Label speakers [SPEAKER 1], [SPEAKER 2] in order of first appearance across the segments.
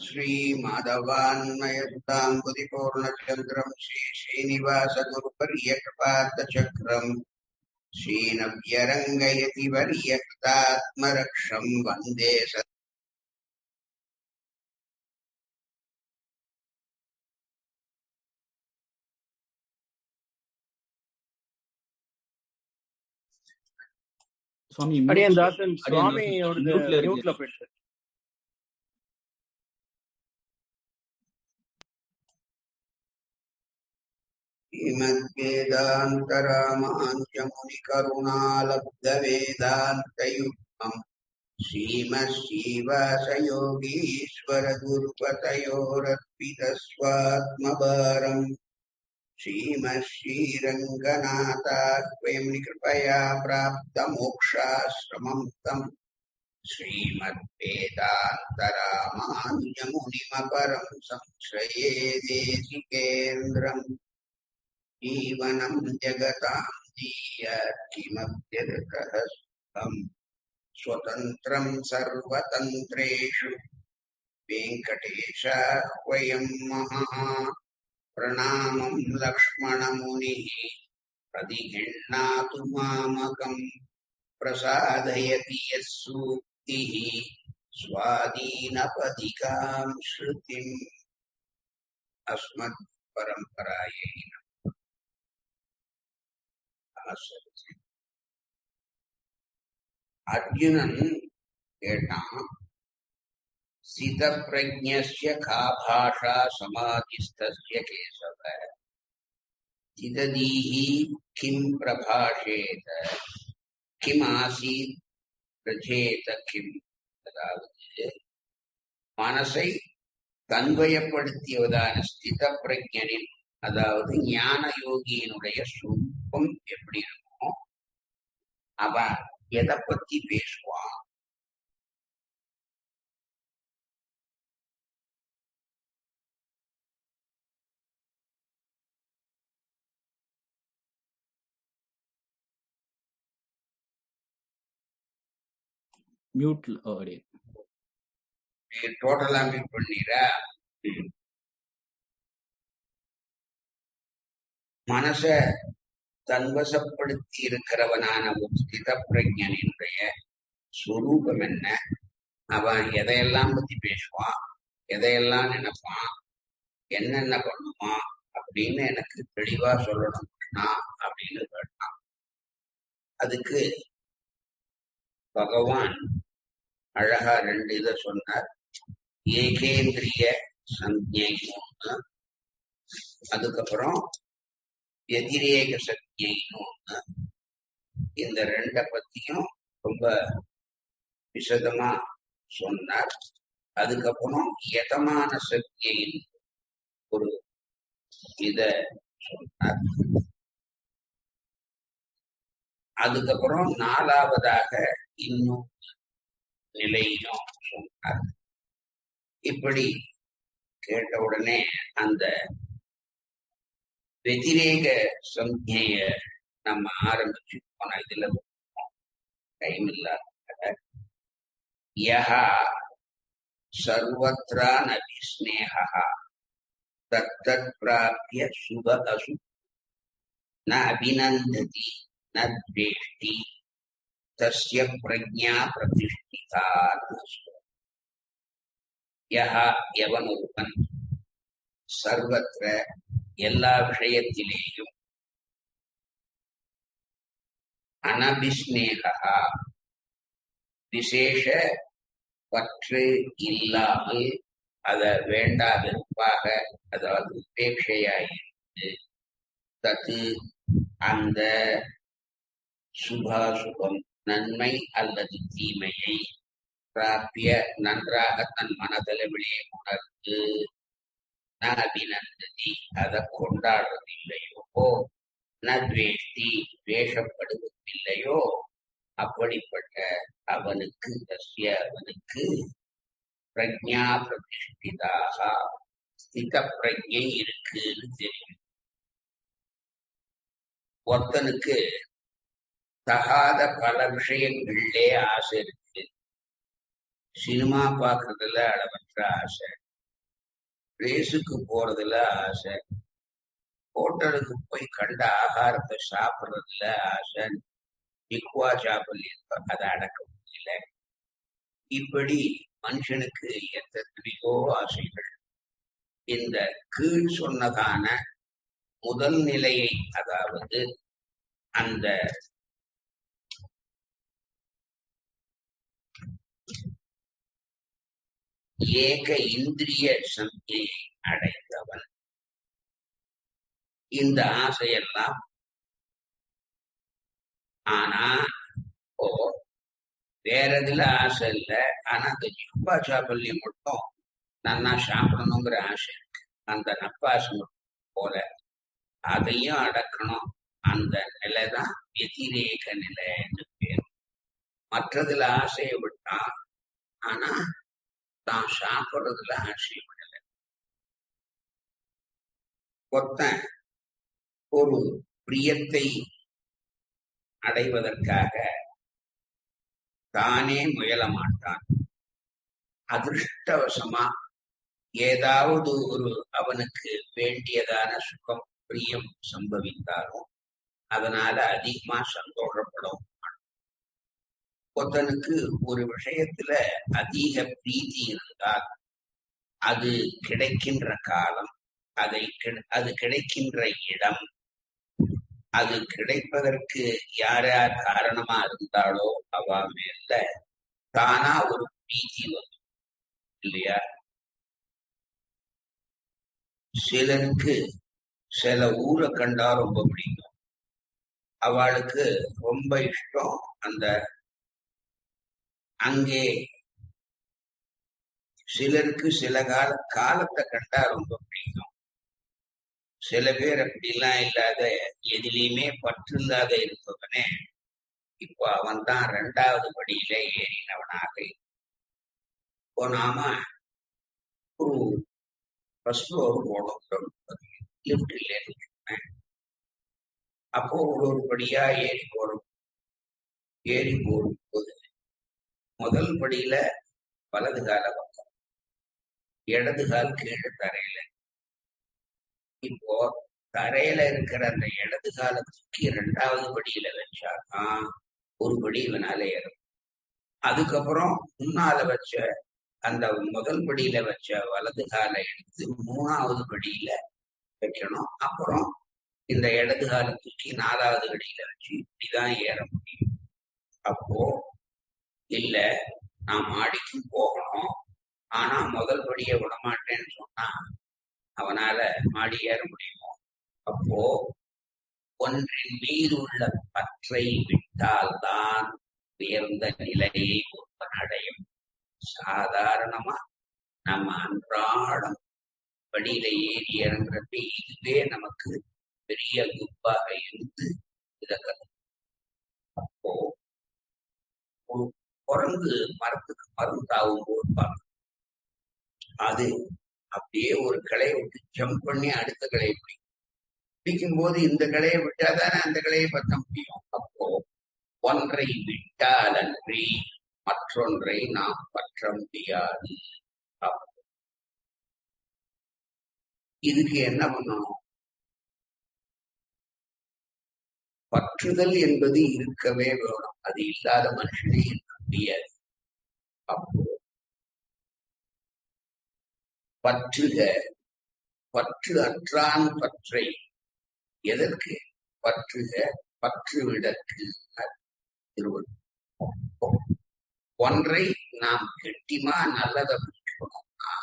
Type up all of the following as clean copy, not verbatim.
[SPEAKER 1] श्रीमाधवान्मयताम्बुधिपूर्णचन्द्रम् श्रीश्रीनिवासगुरुपर्यकृपार्थचक्रम् श्रीनव्यरङ्गयतिवर्यकृतात्मरक्षम् वन्दे
[SPEAKER 2] சுவாமி
[SPEAKER 3] அடியன் தாசன் சுவாமி
[SPEAKER 2] மியூட்ல இருக்கு.
[SPEAKER 3] மியூட்ல போயிட்டு
[SPEAKER 1] श्रीमद्वेदान्तरामानुजमुनिकरुणालब्धवेदान्तयुग्मम् श्रीमच्छिवासयोगीश्वरगुरुपतयोरर्पितस्वात्मभारम् श्रीमच्छ्रीरङ्गनाथात्वयं कृपया प्राप्तमोक्षाश्रमं तम् श्रीमद्वेदान्तरामानुजमुनिमपरं संश्रये देशिकेन्द्रम् जीवनं जगतां जीयत्किमप्यर्थम् स्वतन्त्रं सर्वतन्त्रेषु वेङ्कटेशाह्वयं महः प्रणामं लक्ष्मणमुनिः प्रतिगृह्णातु मामकम् प्रसादयति यत्सूक्तिः स्वादीनपदिकां श्रुतिम् अस्मत्परम्परायै नमः। अर्जुनन् केटान् सितप्रज्ञस्य का भाषा समाधिस्थस्य केशव चिददीहि किं प्रभाषेत किमासीत् பிரஜேத கிம். அதாவது மனசை தன்வயப்படுத்தியவதான ஸ்தித பிரஜனின், அதாவது ஞான யோகியினுடைய சுரூபம் எப்படி இருக்கும், அவன் எதை பத்தி பேசுவான்,
[SPEAKER 2] மியூட்ல
[SPEAKER 1] டோட்டலா மியூட் பண்ணிரா. மனச தன்வசப்படுத்தி இருக்கிறவனான ஒரு ஸ்தித பிரஜனினுடைய ஸ்வரூபம் என்ன, அவன் எதையெல்லாம் பத்தி பேசுவான், எதையெல்லாம் நினைப்பான், என்னென்ன பண்ணுவான் அப்படின்னு எனக்கு தெளிவா சொல்லணும்னா அப்படின்னு கேட்டான். அதுக்கு பகவான் அழகா ரெண்டு இதை சொன்னார். ஏகேந்திரிய சஞ்ஞை ஒண்ணு, அதுக்கப்புறம் வெதிரேக சஞ்ஞைன்னு ஒண்ணு. இந்த ரெண்ட பத்தியும் ரொம்ப விசதமா சொன்னார். அதுக்கப்புறம் யதமான சஞ்ஞைன்னு ஒரு இத சொன்னார். அதுக்கப்புறம் நாலாவதாக இன்னும் நிலையும் சொன்னார். இப்படி கேட்ட உடனே அந்த வெதிரேக சஞ்ஞைய நம்ம ஆரம்பிச்சு போன இதுல டைம் இல்லாத யஹா சர்வத்ரா நபிஸ்நேஹா தத்தத் பிராப்ய சுப அசு ந அபிநந்ததி ந த்வேஷ்டி தஸ்ய பிரஜ்ஞா பிரதிஷ்டிதா. யஹா எவன் ஒருவன் சர்வத்ர எல்லா விஷயத்திலேயும் அனபிஸ்நேகா விசேஷ பற்று இல்லாமல் அத வேண்டா வெறுப்பாக, அதாவது உபேட்சையாயிருந்து தத்து அந்த சுபாசுபம் நன்மை அல்லது தீமையை பிராப்பிய நன்றாக தன் மனதளவிலே உணர்ந்து ந அபிநந்ததி அதை கொண்டாடுவதில்லையோ, ந துவேஷ்டி துவேஷப்படுவதில்லையோ, அப்படிப்பட்ட அவனுக்கு அவனுக்கு பிரஜ்ஞா பிரதிஷ்டிதாக ஸ்தித பிரஜை இருக்குன்னு தெரியும். ஒருத்தனுக்கு தகாத பல விஷயங்களிலே ஆசை இருக்கு. சினிமா பாக்குறதுல அளவற்ற ஆசை, ரேஸுக்கு போறதுல ஆசை, ஹோட்டலுக்கு போய் கண்ட ஆகாரத்தை சாப்பிடுறதுல ஆசை, இக்குவா சாப்பிடல அதை அடக்க முடியல. இப்படி மனுஷனுக்கு எத்தனையோ ஆசைகள். இந்த கீழ் சொன்னதான முதல் நிலையை, அதாவது அந்த ஏக இந்திரிய சந்தியை அடைந்தவன் இந்த ஆசையெல்லாம். ஆனா ஓ வேற இதுல ஆசை இல்ல. ஆனா அந்த ஜிஹ்வா சாபல்யம் மட்டும் நன்னா சாப்பிடணுங்கிற ஆசை இருக்கு. அந்த நப்பாசு போல அதையும் அடக்கணும். அந்த நிலைதான் வெதிரேக நிலைன்னு பேர். மற்றதுல ஆசையை விட்டான், ஆனா தான் சாப்பிடுறதுல ஆசையை விடல. ஒருத்தன் ஒரு பிரியத்தை அடைவதற்காக தானே முயல மாட்டான். அதிர்ஷ்டவசமா ஏதாவது ஒரு அவனுக்கு வேண்டியதான சுகம் பிரியம் சம்பவித்தாலும் அதனால அதிகமா சந்தோஷப்படும். ஒருத்தனுக்கு ஒரு விஷயத்துல அதிக பிரீத்தி இருந்தால் அது கிடைக்கின்ற காலம், அது கிடைக்கின்ற இடம், அது கிடைப்பதற்கு யார் யார் காரணமா இருந்தாலோ அவ மேல தானா ஒரு பிரீத்தி வரும் இல்லையா? சிலருக்கு சில ஊரை கண்டா ரொம்ப பிடிக்கும், அவளுக்கு ரொம்ப இஷ்டம். அந்த அங்கே சிலருக்கு சில காலத்தை கண்டா ரொம்ப பிடிக்கும். சில பேர் அப்படிலாம் இல்லாத, எதிலையுமே பற்று இல்லாத இருப்பவனே இப்போ அவன் தான் 2வது படியில ஏறினவனாக. இப்போ நாம ஒரு ஃபர்ஸ்ட் ஃப்ளோர் போனோம், லிப்ட் இல்லைன்னு. அப்போ ஒரு படியா ஏறி போகும்போது முதல் படியில வலது கால பக்கம், இடது கால் கீழே தரையில. இப்போ தரையில இருக்கிற அந்த இடது கால தூக்கி 2வது படியில வச்சாதான் ஒரு படி இவனால ஏறும். அதுக்கப்புறம் முன்னால வச்ச அந்த முதல் படியில வச்ச வலது காலை எடுத்து 3வது படியில வைக்கணும். அப்புறம் இந்த இடது காலை தூக்கி 4வது படியில வச்சு இப்படிதான் ஏற முடியும். அப்போ இல்ல நான் மாடிக்கு போகணும், ஆனா முதல் படியை விடமாட்டேன்னு சொன்னா அவனால மாடி ஏற முடியுமோ? அப்போ ஒன்றின் மீது உள்ள பற்றை விட்டால்தான் உயர்ந்த நிலையை ஒருவன் அடையும். சாதாரணமா நம்ம அன்றாடம் படியில ஏறி இறங்குறப்ப இதுவே நமக்கு பெரிய குப்பாக இருந்து இதை. அப்போ ஒரு குரங்கு மரத்துக்கு மருந்தாகும் போது அது அப்படியே ஒரு கிளையை விட்டு ஜம்ப் பண்ணி அடுத்த கிளையை பிடிக்கும் போது இந்த கிளையை விட்டாதானே அந்த கிளையை பற்ற முடியும். அப்போ ஒன்றை விட்டால் அன்றி மற்றொன்றை நாம் பற்ற முடியாது. இதுக்கு என்ன பண்ணணும்? பற்றுதல் என்பது இருக்கவே வேணும். அது இல்லாத மனுஷனே இருக்க முடியாது. அப்போ பற்றுக, பற்று அற்றான் பற்றை. எதற்கு பற்றுக? பற்று விடற்கு திருவள்ளுவர். ஒன்றை நாம் கெட்டிமா நல்லதை பிடிக்கணும்னா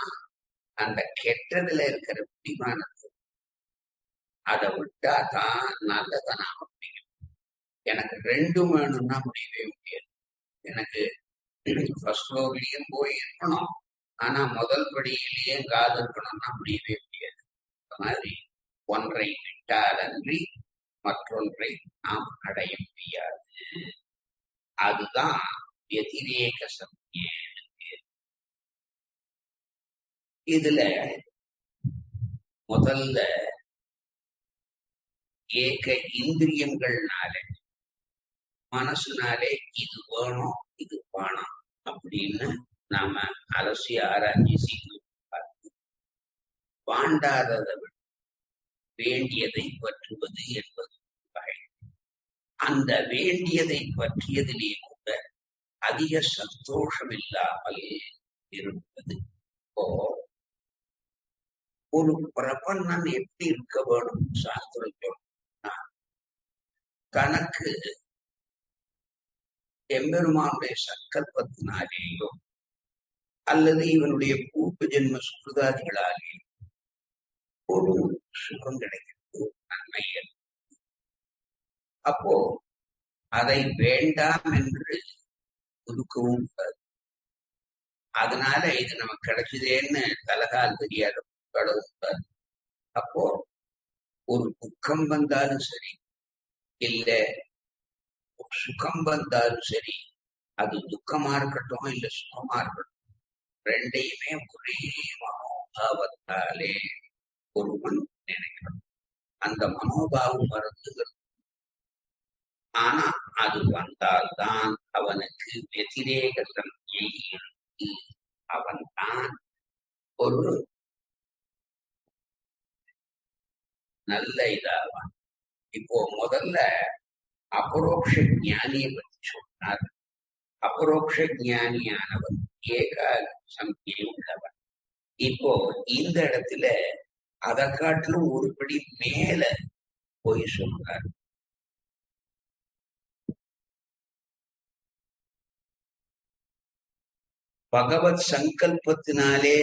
[SPEAKER 1] அந்த கெட்டதுல இருக்கிற பிடிமானது அதை விட்டா தான் நல்லதை நாம பிடிக்கும். எனக்கு 2 வேணும்னா முடியவே முடியாது. எனக்கு ஃபர்ஸ்ட் ஃப்ளோர்லயும் போய் இருக்கணும், ஆனா முதல் படியிலேயே காது இருக்கணும்னா முடியவே முடியாது. அந்த மாதிரி ஒன்றை விட்டால் அன்றி மற்றொன்றை நாம் அடைய முடியாது. அதுதான் வெதிரேக சத்திய. இதுல முதல்ல ஏக இந்திரியங்கள்னால, மனசுனாலே இது வேணும் இது வேணும் அப்படின்னு நாம அலசி ஆராய்ச்சி செய்து வாண்டாததை விட வேண்டியதை பற்றுவது என்பது வகை. அந்த வேண்டியதை பற்றியதிலே கூட அதிக சந்தோஷம் இல்லாமல் இருப்பது. இப்போ ஒரு பிரபன்னன் எப்படி இருக்க வேண்டும் சாஸ்திரம் சொன்னா, தனக்கு எம்பெருமானுடைய சங்கல்பத்தினாலேயோ அல்லது இவனுடைய பூர்வ ஜென்ம சுகிருதாதிகளாலேயோ ஒரு சுகம் கிடைக்கிறது, நன்மை ஏற்படும். அப்போ அதை வேண்டாம் என்று ஒதுக்கவும் கூடாது. அதனால இது நமக்கு கிடைச்சதேன்னு தலகால் தெரியாத கூடாது. அப்போ ஒரு துக்கம் வந்தாலும் சரி, இல்ல சுகம் வந்தாலும் சரி, அது துக்கமா இருக்கட்டும் இல்ல சுகமா இருக்கட்டும், ரெண்டையுமே ஒரே மனோபாவத்தாலே ஒருவன் நினைக்கணும். அந்த மனோபாவம் வருந்துகிறது. ஆனா அது வந்தால்தான் அவனுக்கு வெதிரேக சம்ஞை இருக்கு. அவன் தான் ஒரு நல்ல இதாவான். இப்போ முதல்ல அபரோக்ஷ ஞானியை பற்றி சொன்னார். அபரோக்ஷ ஞானியானவன் ஏக சம்ஞை உள்ளவன். இப்போ இந்த இடத்துல அதை காட்டிலும் ஒருபடி மேல போய் சொல்றார். பகவத் சங்கல்பத்தினாலே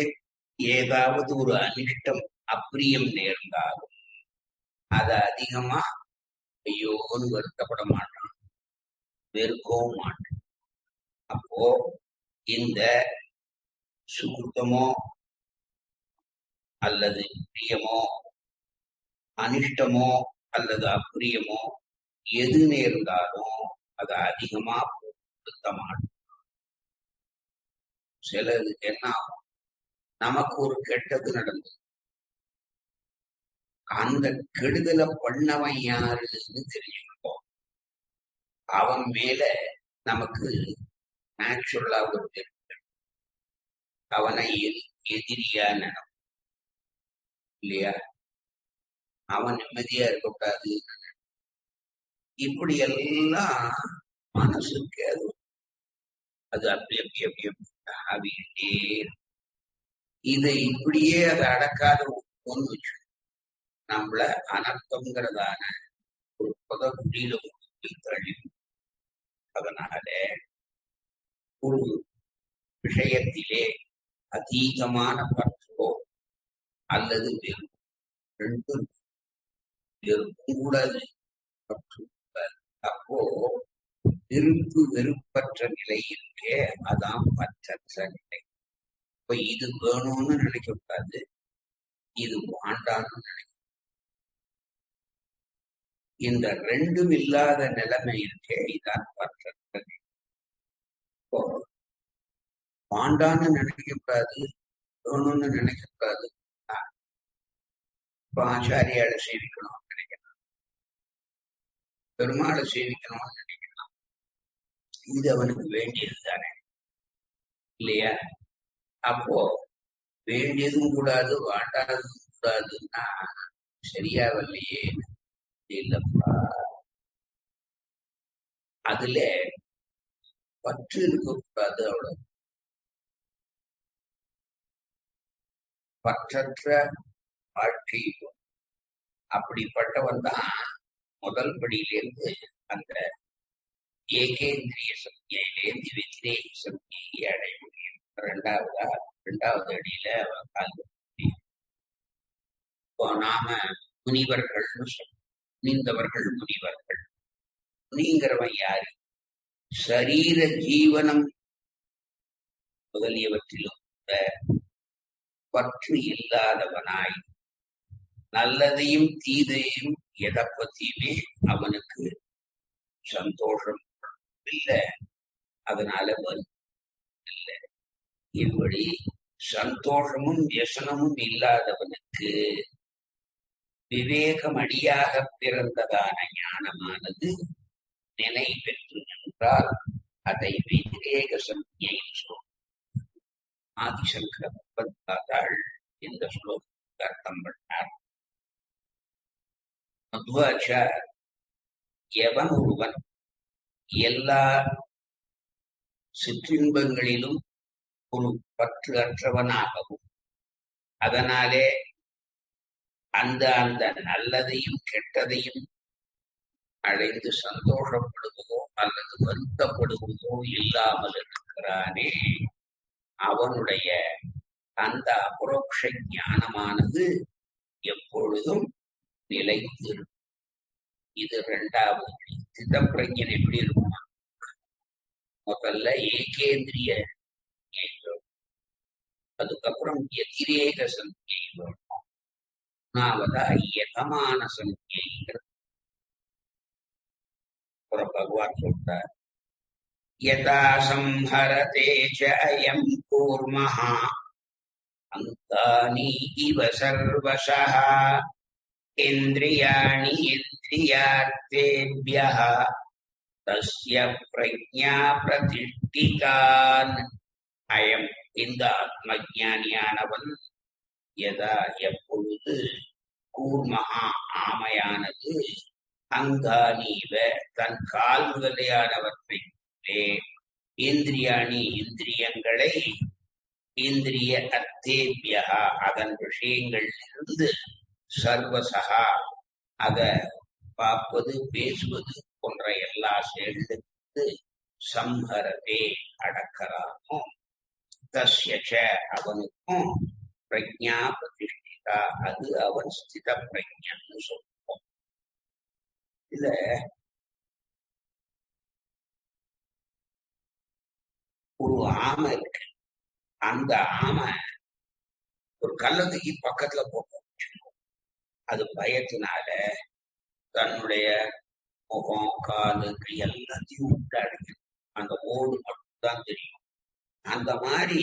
[SPEAKER 1] ஏதாவது ஒரு அனிஷ்டம் அப்பிரியம் நேர்ந்தாலும் அதை அதிகமா ஐயோன்னு வருத்தப்பட மாட்டான், வெறுக்கவும் மாட்டான். அப்போ இந்த சுகுத்தமோ அல்லது பிரியமோ அனிஷ்டமோ அல்லது அப்பிரியமோ எது நேர்ந்தாலும் அதை அதிகமா பொருத்த மாட்டான். சிலருக்கு என்ன ஆகும், நமக்கு ஒரு கெட்டது நடந்தது, அந்த கெடுதலை பண்ணவன் யாருன்னு தெரிஞ்சுக்கிட்டோம், அவன் மேல நமக்கு நேச்சுரலா ஒரு வெறுப்பு, அவனை எதிரியா நினைப்போம் இல்லையா? அவன் நிம்மதியா இருக்கக்கூடாது. இப்படி எல்லாம் மனசுக்கு அது அப்படி அப்படி அப்படி அப்படி ஆவிட்டே இதை இப்படியே அதை அடக்காத ஒன்று வச்சு நம்மள அனர்த்தங்கிறதான ஒரு புதகுடியில தள்ளி. அதனால ஒரு விஷயத்திலே அதீதமான பற்றோ அல்லது வெறுப்பு, ரெண்டும் வெறுப்பும் கூடாது, பற்றும் கூடாது. அப்போ விருப்பு வெறுப்பற்ற நிலை இருக்கே, அதான் பற்றற்ற நிலை. இப்ப இது வேணும்னு நினைக்க கூடாது, இது வாண்டான்னு நினைக்க. இந்த ரெண்டும் இல்லாத நிலைமை இருக்கே, இதான் பற்றற்ற நிலை. இப்போ வாண்டான்னு நினைக்க கூடாது, வேணும்னு நினைக்க கூடாது. இப்ப ஆச்சாரியால சேவிக்கணும்னு நினைக்கலாம், பெருமாளை சேவிக்கணும்னு நினைக்கலாம், இது அவனுக்கு வேண்டியது தானே இல்லையா? அப்போ வேண்டியதும் கூடாது வாண்டாததும் கூடாதுன்னா சரியா வரலையே இல்லப்பா. அதுல பற்று இருக்கக்கூடாது, அவ்வளவு. பற்றற்ற வாழ்க்கை அப்படிப்பட்டவன் தான் முதல் படியிலிருந்து அந்த ஏகேந்திரிய சக்தியிலேருந்து வெத்திரேக சக்தியை அடைய முடியும். ரெண்டாவது அடியில இப்போ நாம முனிவர்கள்னு சொல்றோம். முனிந்தவர்கள் முனிவர்கள். முனிங்கிறவன் யாரு? சரீர ஜீவனம் முதலியவற்றிலும் பற்று இல்லாதவனாய் நல்லதையும் தீதையும் எதை பத்தியுமே அவனுக்கு சந்தோஷம் இல்லை, அதனால வருத்தம் இல்லை. இப்படி சந்தோஷமும் வியசனமும் இல்லாதவனுக்கு விவேகம் அடியாக பிறந்ததான ஞானமானது நினை பெற்று நின்றால் அதை விவேக சம்ஞை சொல்லும். ஆதிசங்கர பகவத்பாதாள் இந்த ஸ்லோகத்துக்கு அர்த்தம் பண்ணார். மத்வாச்சார் எவன் ஒருவன் எல்லா சிற்றின்பங்களிலும் ஒரு பற்று அற்றவனாகவும் அதனாலே அந்த அந்த நல்லதையும் கெட்டதையும் அடைந்து சந்தோஷப்படுவதோ அல்லது வருத்தப்படுவதோ இல்லாமல் இருக்கிறானே, அவனுடைய அந்த அபரோக்ஷ ஞானமானது எப்பொழுதும் நிலைத்திருக்கும். இது இரண்டாவது. சிதப்பிரஞன் எப்படி இருக்குமா? முதல்ல ஏகேந்திரிய வேணும், அதுக்கப்புறம் எதிரேக சங்கியை வேணும், மூணாவதா யதமான சங்கியைங்கிறது. அப்புறம் பகவான் சொல்றார், யதா சம்ஹரதே ச அயம் கூர்மஹ அங்கானி இவ சர்வசஹ இந்திரியாணி இந்திரியார்த்தேப்யஹ தஸ்ய பிரஜ்ஞா பிரதிஷ்டிதான். அயம் இந்த ஆத்மஞானியானவன் யதா எப்பொழுது கூர்மஹா ஆமையானது அங்கானீவ தன் கால் முதலியானவற்றை இந்திரியாணி இந்திரியங்களை இந்திரிய அர்த்தேபியா அதன் விஷயங்களிலிருந்து சர்வசகா அத பார்ப்பது பேசுவது போன்ற எல்லா செயல்களுக்கு சம்ஹரதே அடக்கறானோ தஸ்ய அவனுக்கும் பிரஜா பிரதிஷ்டிதா அது அவன் ஸ்தித பிரஜன்னு சொல்லுவோம். இதுல ஒரு ஆமை இருக்கு. அந்த ஆமை ஒரு கள்ளத்துக்கு பக்கத்துல போகும். அது பயத்தினால தன்னுடைய முகம் காலு கை எல்லாத்தையும் விட்டு அடைக்கும். அந்த ஓடு மட்டும்தான் தெரியும். அந்த மாதிரி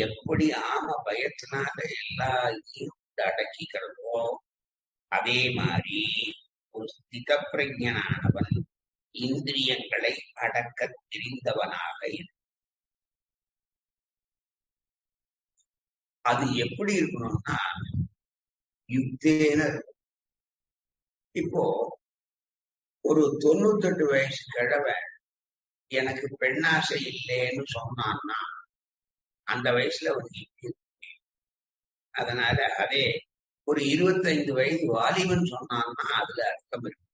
[SPEAKER 1] எப்படி ஆமை பயத்தினால எல்லா இதையும் விட்டு அடக்கிக்கிறதோ அதே மாதிரி ஒரு ஸ்தித பிரஜனானவன் இந்திரியங்களை அடக்க தெரிந்தவனாக இருக்கு. அது எப்படி இருக்கணும்னா யுக்தேன இருக்கும். இப்போ ஒரு 98 வயசு கிழவன் எனக்கு பெண்ணாசை இல்லைன்னு சொன்னான்னா அந்த வயசுல அவனுக்கு இப்படி இருக்கு. அதனால அதே ஒரு 25 வயது வாலிபன் சொன்னான்னா அதுல அர்த்தம் இருக்கு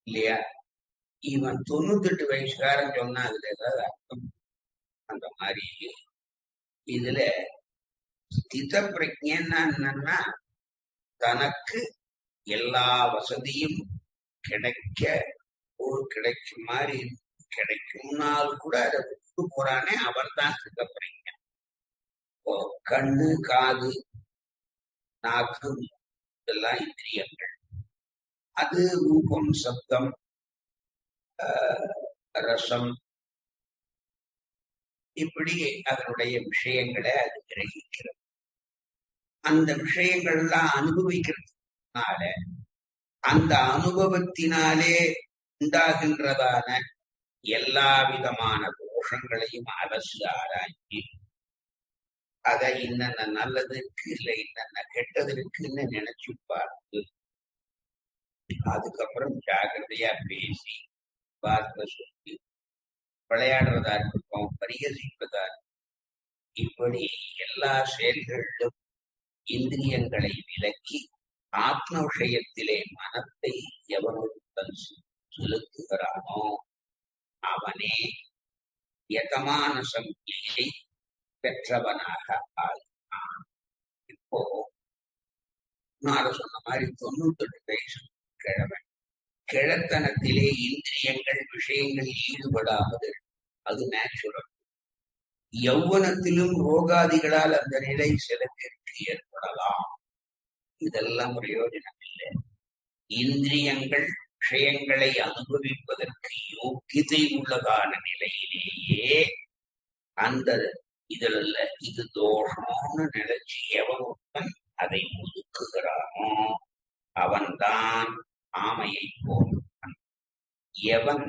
[SPEAKER 1] இல்லையா? இவன் 98 வயசுக்காரன் சொன்னா அதுல ஏதாவது அர்த்தம். அந்த மாதிரி இதுல ஸ்தித பிரஜன்னா என்னன்னா தனக்கு எல்லா வசதியும் கிடைக்கும் மாதிரி கிடைக்கும்னால் கூட அதை விட்டு போறானே அவன் தான் ஸ்தித பிரஜன். கண்ணு காது நாக்கு இதெல்லாம் இந்திரியங்கள். அது ரூபம் சப்தம் ரசம் இப்படி அதனுடைய விஷயங்களை அது கிரகிக்கிறது. அந்த விஷயங்கள்லாம் அனுபவிக்கிறதுனால அந்த அனுபவத்தினாலே உண்டாகின்றதான எல்லா விதமான தோஷங்களையும் அலசி ஆராய்ச்சி அதை இன்னென்ன நல்லதுக்கு இல்லை இன்னென்ன கெட்டதற்குன்னு நினைச்சு பார்த்து அதுக்கப்புறம் ஜாகிரதையா பேசி வார்த்தை சொல்லி விளையாடுறதா இருக்கட்டும் பரிகசிப்பதா இப்படி எல்லா செயல்களிலும் இந்திரியங்களை விலக்கி ஆத்ம விஷயத்திலே மனத்தை எவனுடன் செலுத்துகிறானோ அவனே யதமான சங்கியை பெற்றவனாக ஆகிறான். இப்போ நான் சொன்ன மாதிரி 98 வயசு கிழவன் கிழத்தனத்திலே இந்திரியங்கள் விஷயங்களில் ஈடுபடாமல் அது நேச்சுரல். யௌவனத்திலும் ரோகாதிகளால் அந்த நிலை சில பேருக்கு ஏற்படலாம். இதெல்லாம் பிரயோஜனம் இல்லை. இந்திரியங்கள் விஷயங்களை அனுபவிப்பதற்கு யோக்கியதை உள்ளதான நிலையிலேயே அந்த இதுல இது தோஷம்னு நினைச்சு எவனுடன் அதை ஒதுக்குகிறானோ அவன்தான் ஆமையை போன்றான். எவன்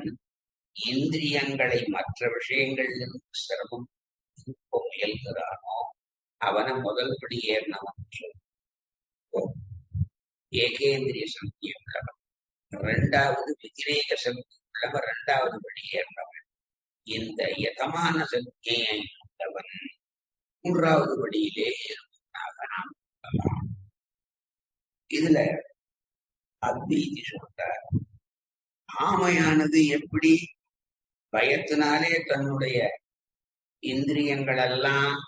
[SPEAKER 1] இந்திரியங்களை மற்ற விஷயங்களிலிருந்து சிரமம் எப்போ முயல்கிறானோ அவனை முதல் படி ஏறினவன் ஏகேந்திரிய சக்தி உள்ளவன், இரண்டாவது விதிரேக சக்தி உள்ளவன், இரண்டாவது படி ஏறினவன். இந்த யதமான சக்தியை உள்ளவன் மூன்றாவது படியிலே ஏறுவதாக நாம் சொல்லலாம். இதுல அத்வைதி சொல்றார், ஆமையானது எப்படி பயத்தினாலே தன்னுடைய இந்திரியங்கள் எல்லாம்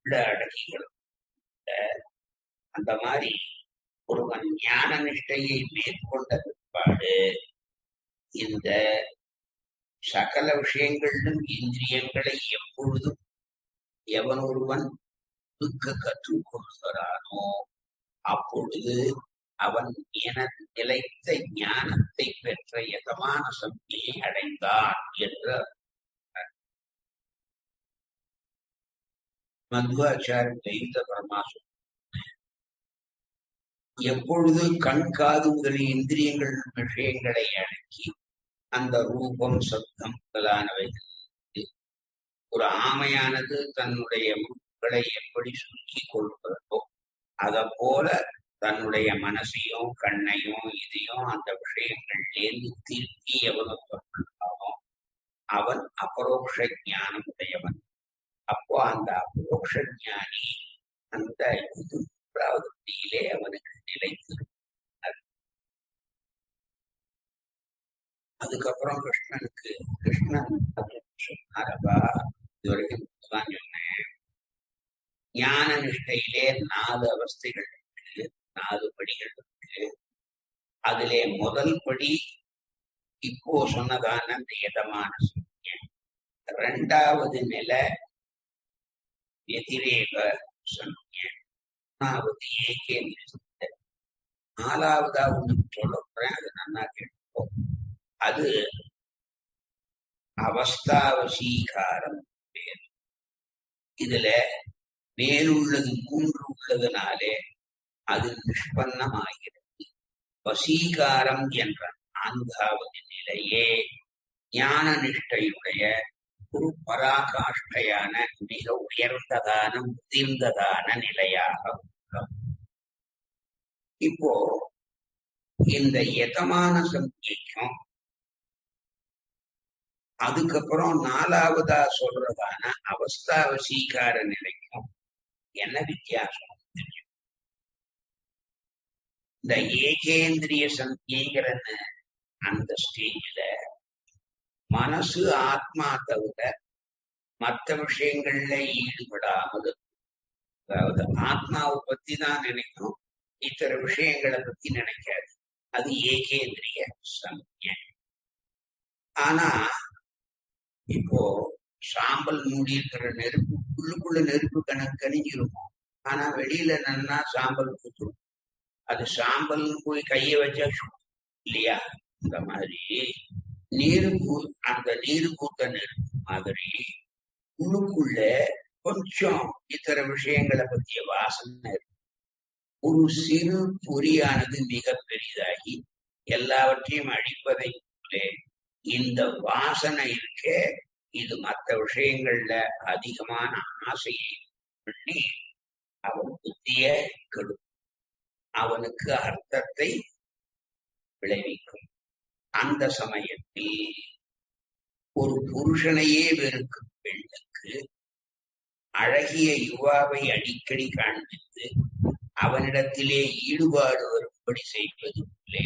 [SPEAKER 1] அடக்கிகளும், அந்த மாதிரி ஒருவன் ஞான நிஷ்டையை மேற்கொண்ட பிற்பாடு இந்த சகல விஷயங்களிலும் இந்திரியங்களை எப்பொழுதும் எவன் ஒருவன் கற்றுக்கொள்கிறானோ அப்பொழுது அவன் என நிலைத்த ஞானத்தை பெற்ற யதமான சக்தியை அடைந்தான் என்று மத்வாச்சாரிய தெய்வ பரமாசு எப்பொழுது கண் காது முதலிய இந்திரியங்கள் விஷயங்களை அடக்கி அந்த ரூபம் சப்தம் முதலானவைகள் ஒரு ஆமையானது தன்னுடைய உறுப்புகளை எப்படி சுருக்கிக் கொள்கிறதோ அதை போல தன்னுடைய மனசையும் கண்ணையும் இதையும் அந்த விஷயங்கள்லேருந்து திருப்பி எவனுக்கு கொண்டானோ அவன் அபரோக்ஷ ஞானம் உடையவன். அப்போ அந்த அபரோக்ஷ ஞானி அந்த மூன்றாவதிலே அவனுக்கு நிலைத்திருக்கும். அதுக்கப்புறம் கிருஷ்ணன் சொன்னாரப்பா, இதுவரைக்கும் தான் சொன்னேன், ஞான நிஷ்டையிலே 4 அவஸ்தைகள் இருக்கு, 4 படிகள் இருக்கு. அதிலே முதல் படி இப்போ சொன்னதான அந்த யதமான சத்தியம், 2வது நிலை எதிரேக சத்தியம், 3வது ஏகேந்திர சத்தியம், 4வதா ஒண்ணு சொல்ல போறேன், அது நல்லா கேட்போம். அது அவஸ்தாவசீகாரம் பேர். இதுல மேலுள்ளது 3 உள்ளதுனாலே அது நிஷ்பன்னமாகிறது. வசீகாரம் என்ற 4வது நிலையே ஞான நிஷ்டையுடைய ஒரு பராகாஷ்டையான மிக உயர்ந்ததான முதிர்ந்ததான நிலையாக உள்ளது. இப்போ இந்த யதமான சக்திக்கும் அதுக்கப்புறம் 4வதா சொல்றதான அவஸ்தாவசீகார நிலைக்கும் என்ன வித்தியாசம் தெரியும்? இந்த ஏகேந்திரிய சந்திங்கிற அந்த ஸ்டேஜ்ல மனசு ஆத்மா தவிர மற்ற விஷயங்கள்ல ஈடுபடாமல், அதாவது ஆத்மாவை பத்தி தான் நினைக்கும், இத்தர விஷயங்களை பத்தி நினைக்காது. அது ஏகேந்திரிய சந்திய. ஆனா இப்போ சாம்பல் மூடி இருக்கிற நெருப்பு, உள்ளுக்குள்ள நெருப்பு கணிஞ்சிருக்கும், ஆனா வெளியில நல்லா சாம்பல் பூத்துரும். அது சாம்பல் போய் கைய வச்சா இல்லையா? இந்த மாதிரி அந்த நீரு பூத்த நெருப்பு மாதிரி உள்ளுக்குள்ள கொஞ்சம் இத்தர விஷயங்களை பற்றிய வாசனை இருக்கு. ஒரு சிறு பொறியானது மிக பெரிதாகி எல்லாவற்றையும் அழிப்பதை போல இந்த வாசனை இருக்க, இது மற்ற விஷயங்கள்ல அதிகமான ஆசையை பண்ணி அவன் புத்திய கெடுக்கும், அவனுக்கு அர்த்தத்தை விளைவிக்கும். அந்த சமயத்தில் ஒரு புருஷனையே வெறுக்கும் பெண்ணுக்கு அழகிய யுவாவை அடிக்கடி காண்பித்து அவனிடத்திலே ஈடுபாடு வரும்படி செய்வது போலே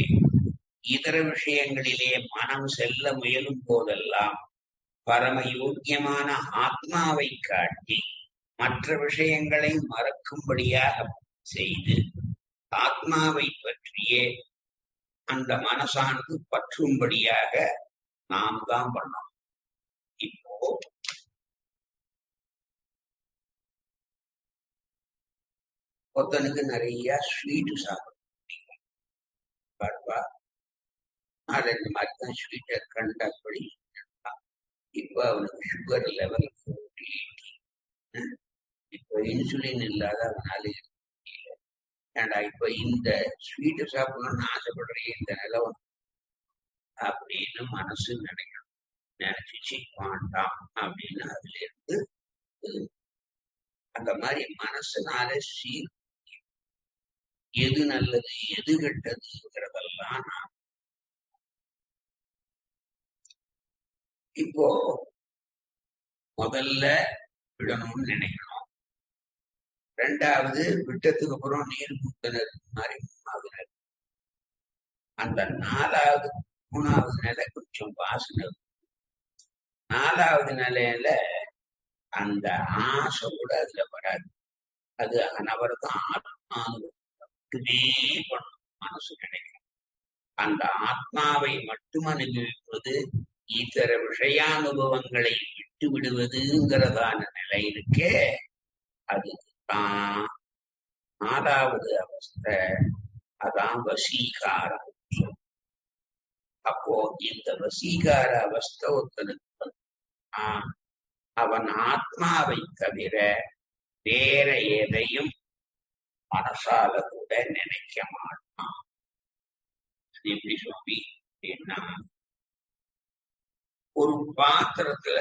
[SPEAKER 1] இதர விஷயங்களிலே மனம் செல்ல முயலும் போதெல்லாம் பரம யோக்கியமான ஆத்மாவை காட்டி மற்ற விஷயங்களை மறக்கும்படியாக செய்து ஆத்மாவை பற்றியே அந்த மனசானது பற்றும்படியாக நாம் தான் பண்ணோம். இப்போ ஒருத்தனுக்கு நிறைய ஸ்வீட்டு சாப்பிடும், அது இந்த மாதிரி தான் ஸ்வீட்டை கண்டபடி. இப்ப அவனுக்கு சுகர் லெவல் 480. இப்ப இன்சுலின் இல்லாத அவனால ஏண்டா இப்ப இந்த ஸ்வீட்டு சாப்பிடணும்னு ஆசைப்படுறேன், இந்த நிலவரம் அப்படின்னு மனசு நினைக்கணும். நினைச்சு வேண்டாம் அப்படின்னு அதுல இருந்து அந்த மாதிரி மனசுனால சீர் எது நல்லது எது கெட்டதுங்கிறதெல்லாம் இப்போ முதல்ல விடணும்னு நினைக்கணும். ரெண்டாவது விட்டதுக்கு அப்புறம் நீர் குத்தனர் மாதிரி மூணாவது. அந்த நாலாவது மூணாவது நிலை கொஞ்சம் வாசனை. நாலாவது நிலையில அந்த ஆசை கூட அதுல வராது. அது அனவரதம் ஆத்மாவை மட்டுமே பண்ணும் மனசு கிடைக்கும். அந்த ஆத்மாவை மட்டும் அனுபவிப்பது இதர விஷயானுபவங்களை விட்டு விடுவதுங்கிறதான நிலை இருக்கே, அதுதான் நாலாவது அவஸ்தை. அதான் வசீகாரம். அப்போ இந்த வசீகார அவஸ்தை ஒருத்தனுக்கு அவன் ஆத்மாவை தவிர வேற எதையும் மனசால கூட நினைக்க மாட்டான். அது எப்படி சுவாமி அப்படின்னா, ஒரு பாத்திரத்துல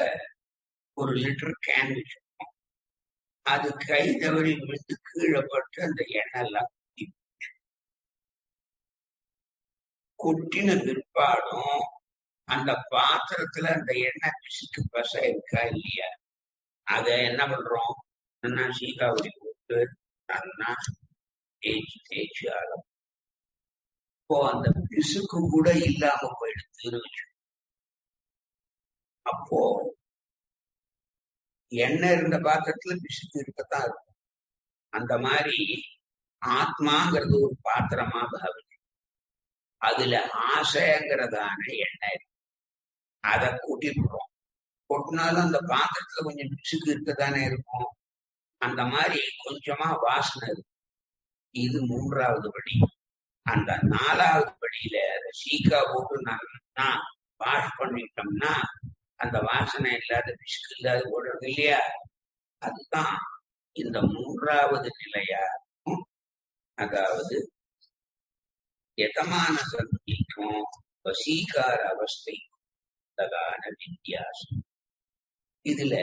[SPEAKER 1] 1 லிட்டர் கேன் வச்சிருக்கோம். அது கை தவறி விழுந்து கீழே பட்டு அந்த எண்ணெய் எல்லாம் கொட்டின பிற்பாடும் அந்த பாத்திரத்துல அந்த எண்ணெய் பிசுக்கு பச இருக்கா இல்லையா, அத என்ன பண்றோம், நல்லா சீகாவளி போட்டு நல்லா தேய்ச்சி ஆகும். இப்போ அந்த பிசுக்கு கூட இல்லாம போயிடுச்சு. அப்போ எண்ணெய் இருந்த பாத்திரத்துல பிசுக்கு இருக்கத்தான் இருக்கும். அந்த மாதிரி ஆத்மாங்கிறது ஒரு பாத்திரமா பாவிச்சு அதுல ஆசைங்கிறதான எண்ணெய் அதை கூட்டிடுறோம். கொட்டினாலும் அந்த பாத்திரத்துல கொஞ்சம் பிசுக்கு இருக்கத்தானே இருக்கும். அந்த மாதிரி கொஞ்சமா வாசனை இருக்கும். இது 3வது படி. அந்த 4வது படியில அதை சீக்கா போட்டு நல்லா வாஷ் பண்ணிட்டோம்னா அந்த வாசனை இல்லாத பிசுக்கு இல்லாத போடுறது இல்லையா, அதுதான் இந்த 3வது நிலையா. அதாவது யதமான சக்திக்கும் வசீகார அவஸ்தைக்கான வித்தியாசம். இதுல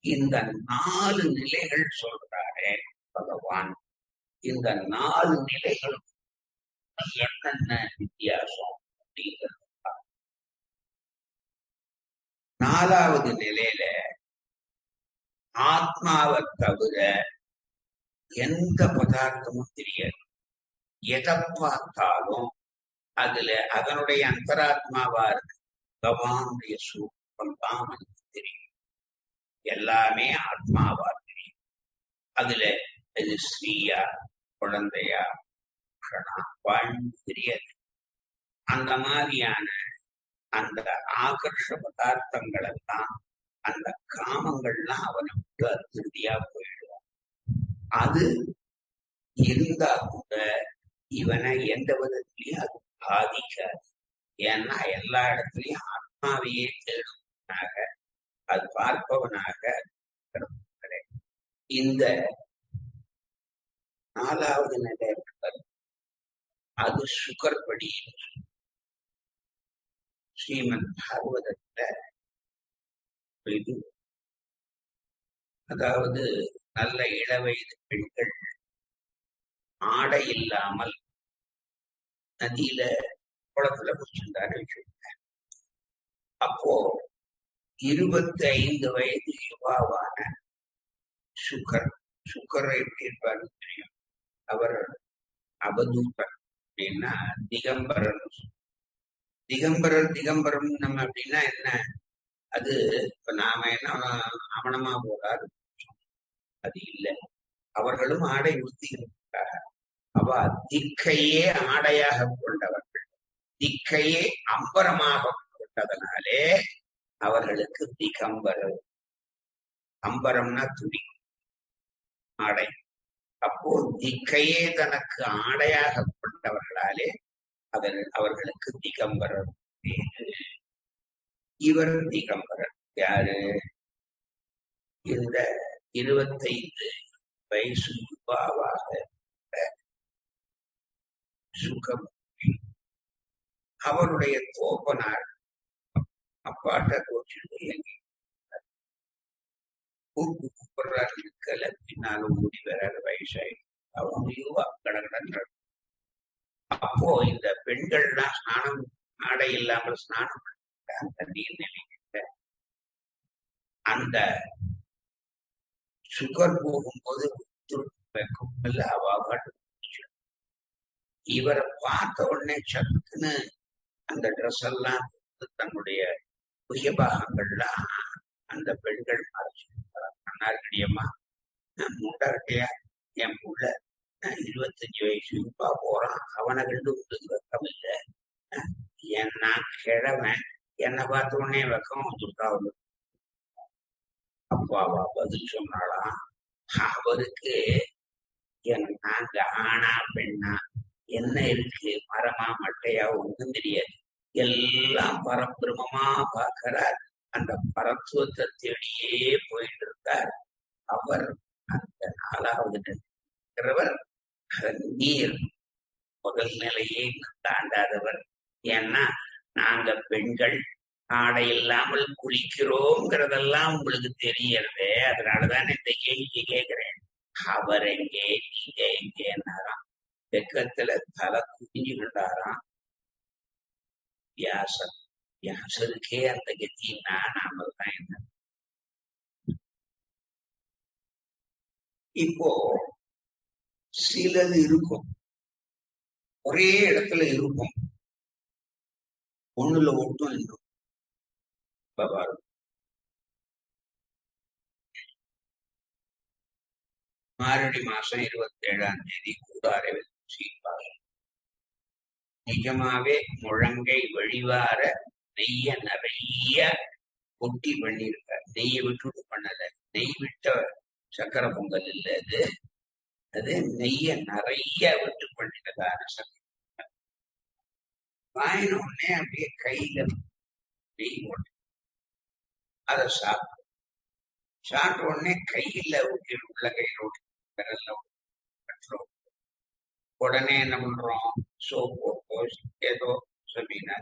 [SPEAKER 1] இந்த 4 நிலைகள் சொல்றாரே பகவான், இந்த 4 நிலைகளும் என்னென்ன வித்தியாசம் அப்படிங்கிறது. 4வது நிலையில ஆத்மாவை தவிர எந்த பதார்த்தமும் தெரியாது. எதை பார்த்தாலும் அதுல அதனுடைய அந்தராத்மாவா இருக்கு பகவானுடைய சூப்பம் தான் நமக்கு தெரியும். எல்லாமே ஆத்மாவா தெரியும். அதுல இது ஸ்ரீயா குழந்தையா வாழ்ந்து தெரியாது. அந்த மாதிரியான அந்த ஆகர்ஷ பதார்த்தங்கள் எல்லாம் அந்த காமங்கள்லாம் அவனை விட்டு அதிருப்தியா போயிடுவான். அது இருந்தா கூட இவனை எந்த விதத்திலையும் அது பாதிக்காது. ஏன்னா எல்லா இடத்துலயும் ஆத்மாவையே தேடுவனாக அது பார்ப்பவனாக. இந்த 4வது நிலை அது சுகர் படி. ஸ்ரீமத் பாகவதத்துல அதாவது நல்ல இளவயது பெண்கள் ஆடை இல்லாமல் நதியில குளத்துல குளிச்சுட்டாரு. அப்போ 25 வயது யுவாவான சுகர் எப்படி இருப்பாரு தெரியும். அவர் அவதூதர் அப்படின்னா திகம்பரன். திகம்பரம் நம்ம அப்படின்னா என்ன, அது இப்ப நாம என்ன அவனமா போறாரு, அது இல்லை. அவர்களும் ஆடை உடுத்தியிருக்காங்க. அவ திக்கையே ஆடையாக கொண்டவர்கள், திக்கையே அம்பரமாக கொண்டதனாலே அவர்களுக்கு திகம்பரர். அம்பரம்னா துணி, ஆடை. அப்போ திக்கையே தனக்கு ஆடையாக கொண்டவர்களாலே அவர்களுக்கு திகம்பரர். இவர் திகம்பரர் யாரு, இந்த 25 வயசு யுவாவாக சுகம். அவருடைய தோப்பனார் அப்பாட்ட கோச்சிட்டு கூப்பிடுறாரு இருக்கல, பின்னால ஓடி வராரு, வயசாயிடும். அவங்க யுவா கடகடன். அப்போ இந்த பெண்கள்லாம் ஸ்நானம், ஆடை இல்லாமல் ஸ்நானம் பண்ணிட்ட அந்த நீர்நிலைகிட்ட அந்த சுகர் போகும்போது வைக்கும் இல்ல, அவாபாட்டு இவரை பார்த்த உடனே சத்துன்னு அந்த ட்ரெஸ் எல்லாம் தன்னுடைய புயபாகங்கள்லாம் அந்த பெண்கள் மறைச்சிருக்கடியம்மா, முண்டாட்டியா என் புள்ள 25 வயசு இப்பா போறான், அவனை கண்டு உங்களுக்கு வெக்கம் இல்லை, நான் கிழவன், என்னை பார்த்த உடனே வெக்கம் வந்துட்டா. அப்பாவா பதில் சொன்னாலாம், அவருக்கு நாங்க ஆணா பெண்ணா என்ன இருக்கு, மரமா மட்டையா ஒண்ணும் தெரியாது, எல்லாம் பரபிரமமா பார்க்கிறார். அந்த பரத்துவத்தை தேடியே போயிட்டு இருக்கார் அவர். அந்த 4வது இருக்கிறவர் நீர் முதல் நிலையே தாண்டாதவர். ஏன்னா நாங்க பெண்கள் ஆடை இல்லாமல் குளிக்கிறோங்கிறதெல்லாம் உங்களுக்கு தெரியறதே, அதனாலதான் இந்த கேள்வி கேட்கிறேன். அவர் எங்கே, நீங்க எங்கேன்னாராம். வெக்கத்துல தலை குடிஞ்சுக்கிட்டாராம். வியாசர், வியாசருக்கே அந்த கத்தின்னா நாம தான் என்ன. இப்போ சிலது இருக்கும், ஒரே இடத்துல இருக்கும், ஒண்ணுல ஒட்டும் இருக்கும். மார்கழி மாசம் 27ஆம் தேதி கூடாரை வச்சிருப்பாங்க. நிஜமாவே முழங்கை வழிவார நெய்ய நிறைய கொட்டி பண்ணிருக்கார். நெய்யை விட்டுட்டு பண்ணல, நெய் விட்ட சக்கரை பொங்கல் இல்ல அது, அது நெய்ய நிறைய விட்டு பண்ணினதான சக்கரை. வாயின உடனே அப்படியே கையில நெய் போட்டு அதை சாப்பிட்ட உடனே கையில ஊட்டி, உள்ள கையில ஊட்டி, விரல்ல கட்டுறோம். உடனே என்ன பண்றோம், சோப்போ ஏதோ சொல்லினா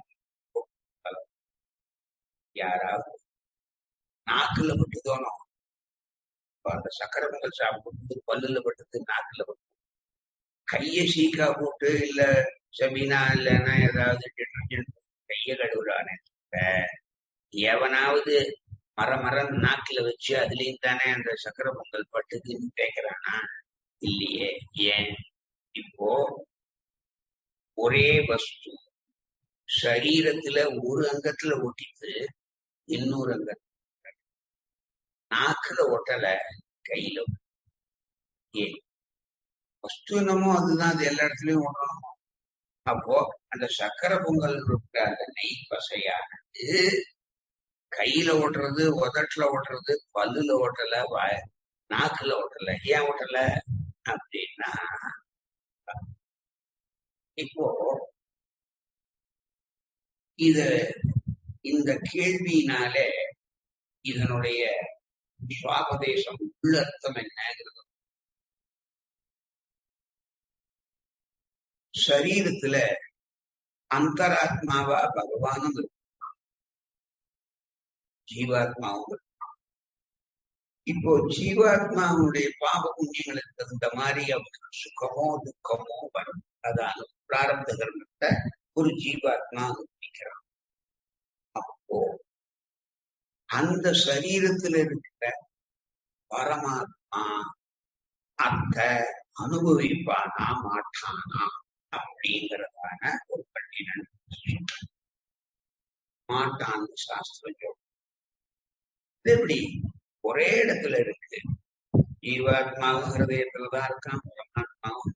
[SPEAKER 1] யாராவது நாக்குல விட்டு தோணும். அந்த சக்கரை பொங்கல் சாப்பிட்டு பல்லுல பட்டது, நாக்குல பட்டு, கைய சீக்கா போட்டு இல்ல சபீனா இல்லைன்னா ஏதாவது டிட்டர்ஜென்ட் கைய கழுவுறானே, எவனாவது மரம் நாக்குல வச்சு அதுலயும் தானே அந்த சக்கரை பொங்கல் பட்டுதுன்னு கேட்கிறானா? இல்லையே. ஏன்? இப்போ ஒரே வஸ்து சரீரத்துல ஒரு அங்கத்துல ஒட்டிட்டு இன்னொரு அங்கத்துல நாக்குல ஒட்டல, கையில. ஏன்? வஸ்து என்னமோ அதுதான், அது எல்லா இடத்துலயும் ஒட்டணும். அப்போ அந்த சக்கரை பொங்கல் இருக்க அந்த நெய் பசையானது கையில ஓட்டுறது, உதட்டுல ஓட்டுறது, பல்லுல ஓட்டல, நாக்குல ஓட்டல. ஏன் ஓட்டல அப்படின்னா, இப்போ இந்த கேள்வியினாலே இதனுடைய சுவாபதேசம் உள்ளர்த்தம் என்னங்கிறது. சரீரத்துல அந்தராத்மாவா பகவானும் இருக்கும், ஜீவாத்மாவும் இருக்கும். இப்போ ஜீவாத்மாவுடைய பாப புண்ணியங்களுக்கு தகுந்த மாதிரி அவனுக்கு சுகமோ துக்கமோ வரும். அதான் பிராரப்த கர்மத்தை ஒரு ஜீவாத்மா அனுபவிக்கிறான். அப்போ அந்த சரீரத்துல இருக்கிற பரமாத்மா அத அனுபவிப்பானா மாட்டானா அப்படிங்கிறதான ஒரு கண்டினன் மாட்டான் சாஸ்திரம் சொல்லும். எப்படி ஒரே இடத்துல இருக்கு, ஜீவாத்மாவும் ஹிருதயத்துலதான் இருக்கான், பரமாத்மாவும்.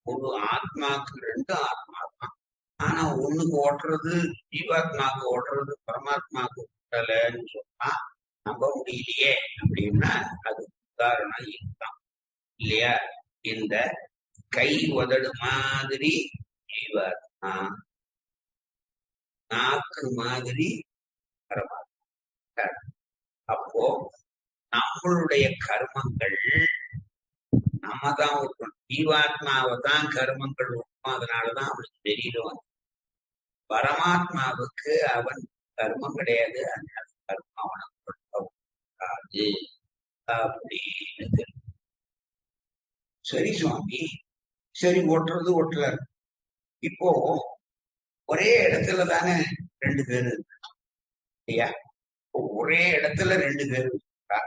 [SPEAKER 1] ஒரு ஆத்மாக்கு 2 ஆத்மா தான். ஆனா ஒண்ணுக்கு ஓட்டுறது ஜீவாத்மாவுக்கு ஓட்டுறது பரமாத்மாவுக்கு ஓட்டலன்னு சொன்னா நம்ப முடியலையே. அப்படின்னா அது உதாரணம் இதுதான் இல்லையா? இந்த கை உதடு மாதிரி ஜீவாத்மா, நாக்கு மாதிரி பரமாத்மா. அப்போ நம்மளுடைய கர்மங்கள் நம்ம தான் விட்டோம், ஜீவாத்மாவை தான் கர்மங்கள் விட்டோம். அதனாலதான் அவனுக்கு தெரியும். பரமாத்மாவுக்கு அவன் கர்மம் கிடையாது, அதனால கர்மம் அவனுக்கு அப்படின்னு. சரி சுவாமி, சரி ஒட்டுறது ஒட்டுறாரு. இப்போ ஒரே இடத்துல தானே ரெண்டு பேரு இருக்கா இல்லையா? ஒரே இடத்துல ரெண்டு பேரு இருக்கா.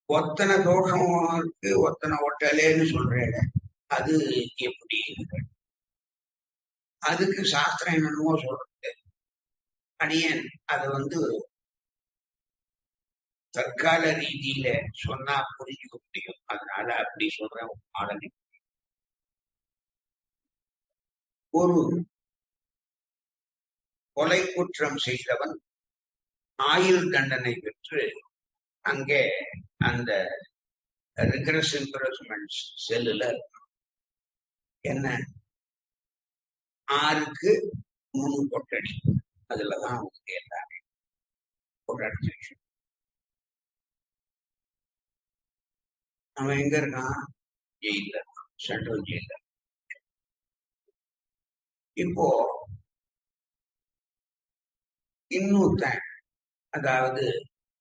[SPEAKER 1] ஒத்தனை தோஷம் இருக்கு, ஒத்தனை ஒட்டலேன்னு சொல்றேன். அது எப்படி? அதுக்கு சாஸ்திரம் என்னென்னமோ சொல்றது. அடியேன் அதை தற்கால ரீதியில சொன்னா புரிஞ்சுக்க முடியும். அதனால அப்படி சொல்றேன். ஆளுமை ஒரு கொலை குற்றம் செய்தவன் ஆயுள் தண்டனை பெற்று அங்கே அந்த ரிகரஸ் இம்ப்ரெஸ்மெண்ட் செல்லுல என்ன 6க்கு 3 கொட்டடி, அதுலதான் அவங்க எல்லாமே கொட்டடிச்சு. அவன் எங்க இருக்கான்? ஜெயில, சென்ட்ரல் ஜெயில. இப்போ இன்னொருத்தன், அதாவது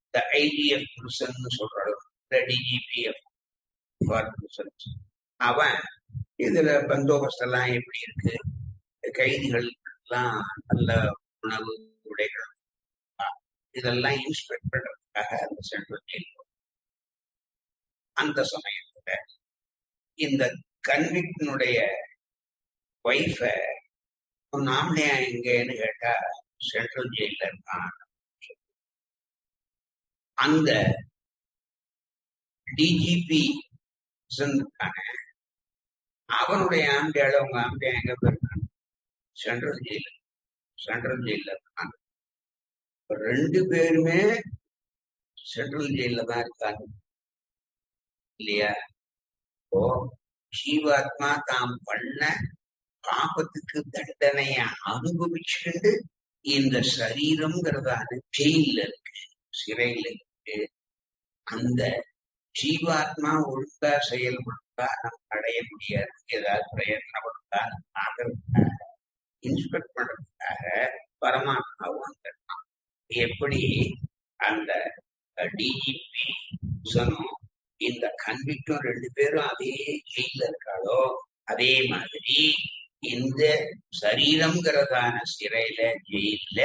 [SPEAKER 1] இந்த ஐடிஎஃப் பிரிசன் சொல்றாரு, டிஜிபிஎஃப் ஃபார் பிரிசன்ஸ், அவன் இதுல பந்தோபஸ்தெல்லாம் எப்படி இருக்கு, கைதிகள் எல்லாம் நல்ல உணவு உடைகள் இதெல்லாம் இன்ஸ்பெக்ட் பண்றதுக்காக அந்த சென்ட்ரல் ஜெயில். அந்த சமயத்துல இந்த கன்விக்டனுடைய ஒய்ஃப நாமளையா எங்கன்னு கேட்டா சென்ட்ரல் ஜெயில இருக்கான். அந்த டிஜிபி இருக்கான அவனுடைய ஆம்பியால உங்க ஆம்பியா எங்க போயிருக்கான்? சென்ட்ரல் ஜெயில. சென்ட்ரல் ஜெயில இருக்கான். ரெண்டு பேருமே சென்ட்ரல் ஜெயில தான் இருக்காங்க இல்லையா? இப்போ ஜீவாத்மா தாம் பண்ண பாபத்துக்கு தண்டனைய அனுபவிச்சுட்டு இந்த சரீரம்ங்கிறதான ஜெயில இருக்கு, சிறையில இருக்கு. அந்த ஜீவாத்மா ஒழுங்கா செயல்படுத்தா நம்ம அடைய முடியாது. ஏதாவது பிரயத்னப்படுத்தா ஆகிறதுக்காக, இன்ஸ்பெக்ட் பண்றதுக்காக பரமாத்மாவும் அங்க. எப்படி அந்த டிஜிபி இந்த கன்விக்டும் ரெண்டு பேரும் அதே ஜெயில இருக்காளோ, அதே மாதிரி இந்த சரீரம்ங்கிறதான சிறையில ஜெயில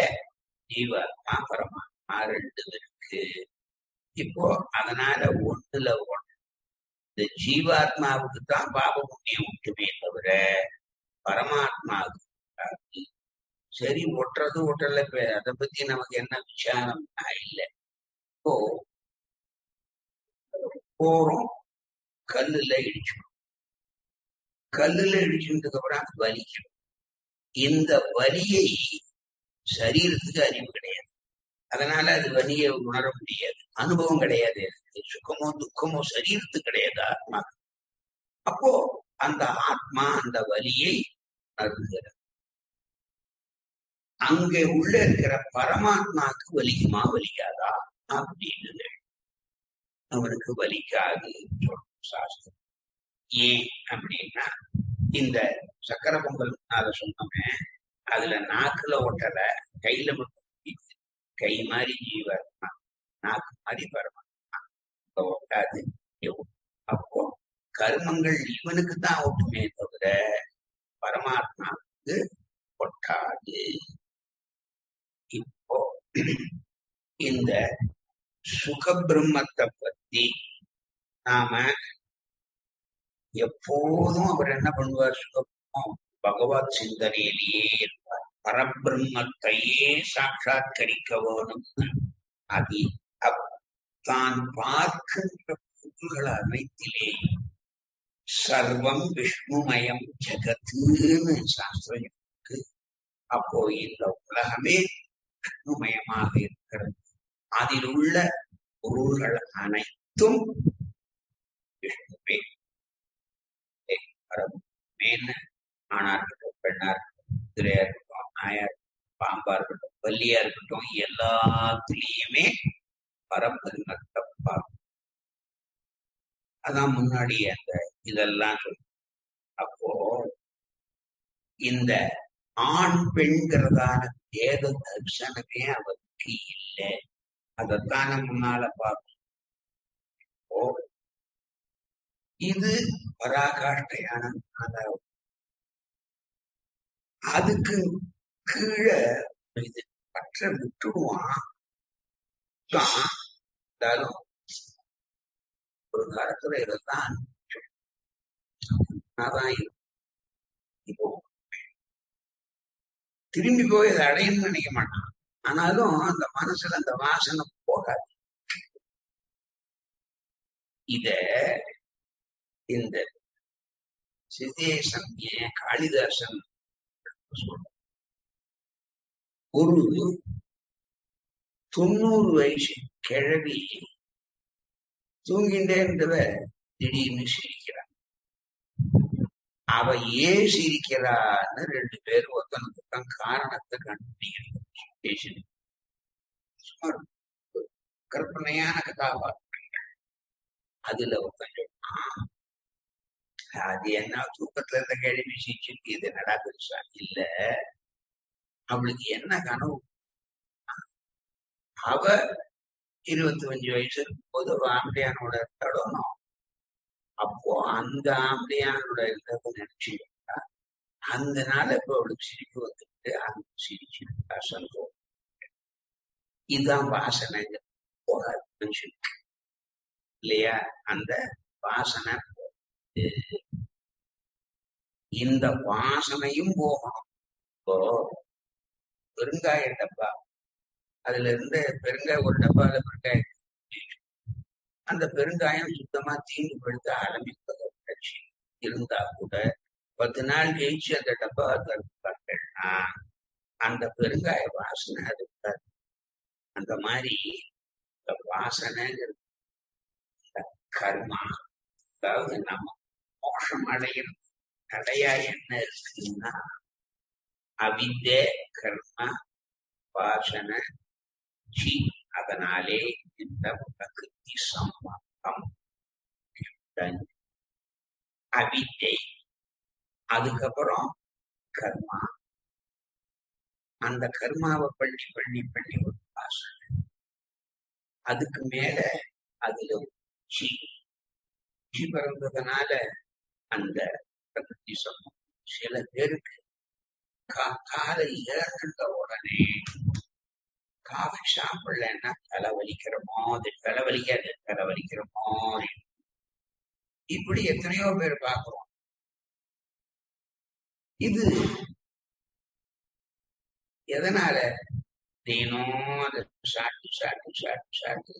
[SPEAKER 1] ஜீவாத்மா பரமாத்மா ரெண்டு இருக்கு. இப்போ அதனால ஒண்ணுல ஒண்ணு இந்த ஜீவாத்மாவுக்கு தான் பாப புண்ணியம் ஒட்டுமே தவிர பரமாத்மாவுக்கு சரி ஒட்டுறது ஒட்டல. அதை பத்தி நமக்கு என்ன விசாரம்னா இல்லை. இப்போ போறோம், கல்லுல இடிச்சோம். கல்லுல இடிச்சதுக்கு அப்புறம் அது வலிக்கும். இந்த வலியை சரீரத்துக்கு அறிவு கிடையாது, அதனால அது வலியை உணர முடியாது, அனுபவம் கிடையாது. சுகமோ துக்கமோ சரீரத்துக்கு கிடையாது, ஆத்மா. அப்போ அந்த ஆத்மா அந்த வலியை உணர்கிறது. அங்க உள்ள இருக்கிற பரமாத்மாவுக்கு வலிக்குமா வலிக்காதா அப்படின்னு அவனுக்கு வலிக்காது சாஸ்திரம். ஏன் அப்படின்னா இந்த சக்கரை பொங்கல் அதை சொன்னோமே, அதுல நாக்குல ஒட்டல, கையில மட்டும் கை மாதிரி ஜீவாத்மா, நாக்கு மாதிரி பரமாத்மா ஒட்டாது. அப்போ கர்மங்கள் இவனுக்கு தான் ஒட்டுமே தவிர பரமாத்மாவுக்கு ஒட்டாது. இப்போ இந்த சுக பிரம்மத்தை பத்தி நாம எப்போதும் அவர் என்ன பண்ணுவார்? சுகமும் பகவத் சிந்தனையிலேயே இருப்பார். பரபிரம்மத்தையே சாட்சாத்கரிக்க வேணும். அது தான் பார்க்கின்ற பொருள்கள் அனைத்திலே சர்வம் விஷ்ணுமயம் ஜெகத்துன்னு சாஸ்திரம் இருக்கு. அப்போ இந்த உலகமே விஷ்ணுமயமாக இருக்கிறது. அதில் உள்ள பொருள்கள் அனைத்தும் விஷ்ணுவே. மேல ஆணா இருக்கட்டும், பெண்ணா இருக்கட்டும், குதிரையா இருக்கட்டும், நாயா இருக்கட்டும், பாம்பா இருக்கட்டும், பல்லியா இருக்கட்டும், எல்லாத்துலயுமே பரபிரம்மத்தை பார்க்கும். அதான் முன்னாடி அந்த இதெல்லாம் சொல்லு. அப்போ இந்த ஆண் பெண்கிறதான வேத தரிசனமே அவருக்கு இல்லை. அதைத்தான முன்னால பார்க்கணும். இப்போ இது பராகாஷ்டையான நாலாவது. அதுக்கு கீழே இது பற்ற விட்டுடுவான் இருந்தாலும் ஒரு காலத்துல இதெல்லாம் அதான் இப்போ திரும்பி போய் அதை அடையணும்னு நினைக்க மாட்டான். ஆனாலும் அந்த மனசுல அந்த வாசனை போகாது. இத இந்த சிதேசன் ஏன் காளிதாசன் சொல்ற ஒரு 90 வயசு கிழவி தூங்கிட்டே இருந்தவ திடீர்னு சிரிக்கிறான். அவ ஏன் சிரிக்கிறான்னு 2 பேரும் ஒருத்தனுக்கு காரணத்தை கண்டுபிடிக்கிறது. சுமார் கற்பனையான கதாபாத்திரங்கள். அதுல ஒருத்தன் அது என்ன தூக்கத்துல இருந்த கிழவி சிரிச்சுட்டு இது நடா பெருசா இல்ல, அவளுக்கு என்ன கனவு, அவ 25 வயசு இருக்கும்போது ஒரு ஆம்பளையானோட தடணும். அப்போ அந்த ஆம்பளையானோட இருந்ததை நினைச்சுட்டா அந்த நாள் இப்ப அவளுக்கு சிரிப்பு வந்துட்டு அந்த சிரிச்சுட்டா சந்தோஷம். இதுதான் வாசனை போகாது மனுஷனுக்கு இல்லையா? அந்த வாசனை இந்த வாசனையும் போகணும். இப்போ பெருங்காய டப்பா, அதுல இருந்து பெருங்காய ஒரு டப்பால பெருங்காயம் அந்த பெருங்காயம் சுத்தமா தீங்கு படுத்த ஆரம்பிப்பதை இருந்தா கூட 10 நாள் கழிச்சு அந்த டப்பா திறப்பாங்கன்னா அந்த பெருங்காய வாசனை அது இருக்காது. அந்த மாதிரி இந்த வாசனை கர்மா, அதாவது நம்ம மோஷம் அடையிறது தடையா என்ன இருக்குன்னா அவித்யை, கர்மா, வாசனை, சி. அதனாலே இந்த பிரகிருதி சம்பந்தம் அவித்யை, அதுக்கப்புறம் கர்மா, அந்த கர்மாவை பண்ணி பண்ணி பண்ணி ஒரு வாசனை, அதுக்கு மேல அதுல சி பிறந்ததுனால அந்த பிரகிருதி சம்பந்தம். சில பேருக்கு காலை இழந்த உடனே காஃபி சாப்பிடலன்னா தலைவலிக்கிற மாதிரி, தலைவலிக்காது தலைவலிக்கிற மாதிரி, இப்படி எத்தனையோ பேர் பார்க்கிறோம். இது எதனால? தினம் அதை சாப்பிட்டு சாப்பிட்டு சாப்பிட்டு சாப்பிட்டு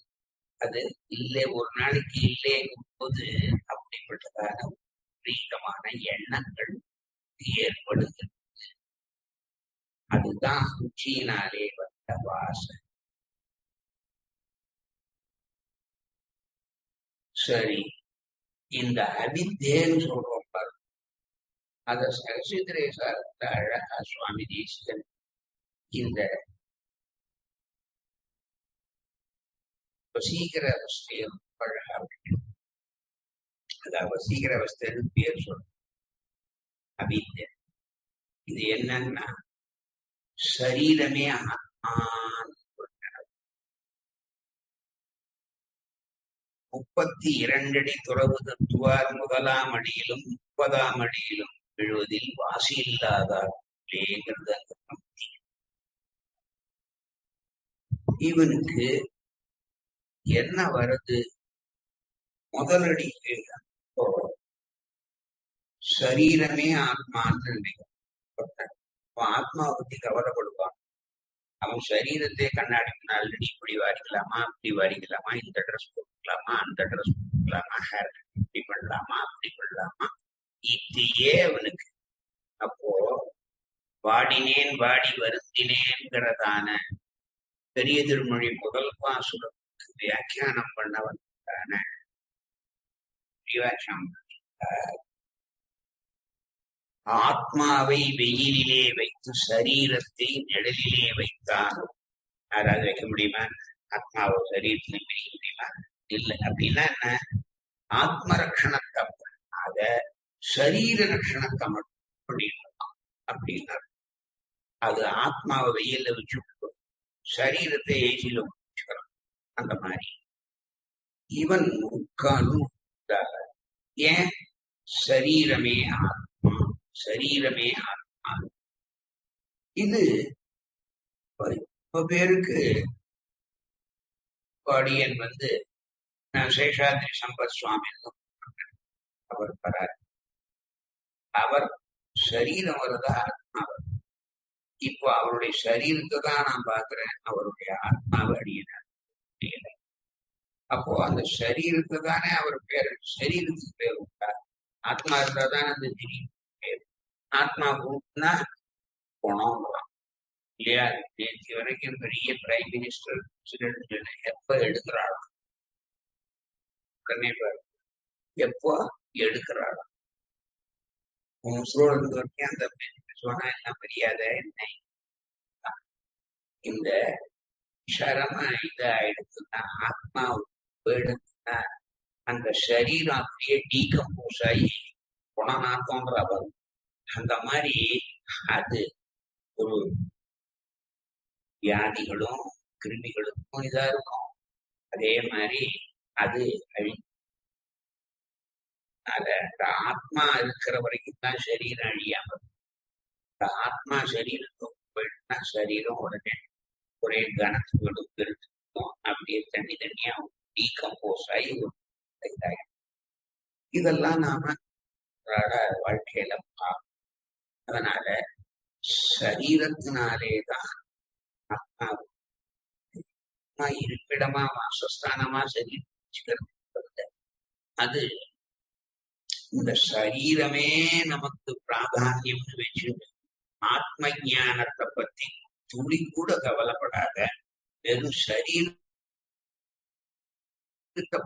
[SPEAKER 1] அது இல்லை ஒரு நாளைக்கு இல்லைங்கும் போது அப்படிப்பட்டதான விபரீதமான எண்ணங்கள் ஏற்படுகிறது. அதுதான் ருச்சியினாலே வந்த வாசனை. சரி, இந்த அவித்தேன்னு சொல்றோம் பாரு, அத சரஸ்வதிரேசாரத்துல அழகா சுவாமி தேசிகன் இந்த வசீகர அவஸ்தையை அழகா வைக்கணும். அதாவது வசீகர அவஸ்தைன்னு பேர் சொல்ற அவித்யை. இது என்னன்னா சரீரமே ஆத்மான்னு 32 அடி துறவு தத்துவார் 1ஆம் அடியிலும் 30ஆம் அடியிலும் விழுவதில் வாசி இல்லாதாங்கிறது அந்த பக்தி. இவனுக்கு என்ன வருது? முதலடிக்கு சரீரமே ஆத்மான்னு நினைக்கிறான். ஆத்மாவை பத்தி கவலைப்படுவான். அவன் சரீரத்தை கண்ணாடி ஆல்ரெடி இப்படி வாரிக்கலாமா, அப்படி வாரிக்கலாமா, இந்த ட்ரெஸ் போட்டுக்கலாமா, அந்த ட்ரெஸ் போட்டுக்கலாமா, ஹேர் இப்படி பண்ணலாமா, அப்படி பண்ணலாமா, இதையே அவனுக்கு. அப்போ வாடினேன் வாடி வருந்தினேங்கிறதான பெரிய திருமொழி முதல் பாசுரத்துக்கு வியாக்கியானம் பண்ணவதான ஆத்மாவை வெயிலிலே வைத்து சரீரத்தை நிழலிலே வைத்தான். யாராவது வைக்க முடியுமா? ஆத்மாவை சரீரத்துல பிரிக்க முடியுமா? இல்லை. அப்படின்னா என்ன? ஆத்ம ரட்சணத்தை பண்ணாத சரீர ரட்சணத்தை மட்டும் பண்ணிடலாம் அப்படின்னா அது ஆத்மாவை வெயில வச்சு சரீரத்தை ஏசியில வச்சுக்கிறோம். அந்த மாதிரி இவன் முக்காலும் ஏன் சரீரமே ஆத்மா, சரீரமே ஆத்மா. இது ரொம்ப பேருக்கு பாடியன் சேஷாத்ரி சம்பத் சுவாமி அவர் வரார். அவர் சரீரம் வருதா ஆத்மா வருது. இப்போ அவருடைய சரீரத்தை தான் நான் பார்க்கிறேன், அவருடைய ஆத்மாவை அடியினார். அப்போ அந்த சரீரத்தை தானே அவர் பேர், சரீரத்துக்கு பேர் உண்டா? ஆத்மா இருந்தா தானே அந்த திடீர் பேர். ஆத்மா கூட்டினா போனோம் இல்லையா? நேற்று வரைக்கும் பெரிய பிரைம் மினிஸ்டர் பிரசிடென்ட் எப்ப எடுக்கிறாளோ எப்போ எடுக்கிறாளோ உங்களோட இருந்து வரைக்கும் அந்த சொன்னா என்ன மரியாதை என்ன? இந்த சரம இதாயிடுச்சுன்னா ஆத்மா போயிடுச்சுன்னா அந்த சரீரம் அப்படியே டீகம்போஸ் ஆகி குணநாத்தோன்ற வரும். அந்த மாதிரி அது ஒரு வியாதிகளும் கிருமிகளுக்கும் இதா இருக்கும். அதே மாதிரி அது அந்த ஆத்மா இருக்கிற வரைக்கும் தான் சரீரம் அழியாம. இந்த ஆத்மா சரீரத்துக்கு போயிட்டுனா சரீரம் உடனே ஒரே கனத்துகளும் பெருக்கும், அப்படியே தண்ணி தண்ணியா டீகம்போஸ் ஆகி இதாகும். இதெல்லாம் நாம வாழ்க்கையில பார்க்கணும். அதனால சரீரத்தினாலேதான் ஆத்மா இருப்பிடமா வாசஸ்தானமா சரீரம். அது இந்த சரீரமே நமக்கு பிராதானியம்னு வச்சு ஆத்ம ஞானத்தை பத்தி துளி கூட கவலைப்படாத வெறும் சரீரத்தை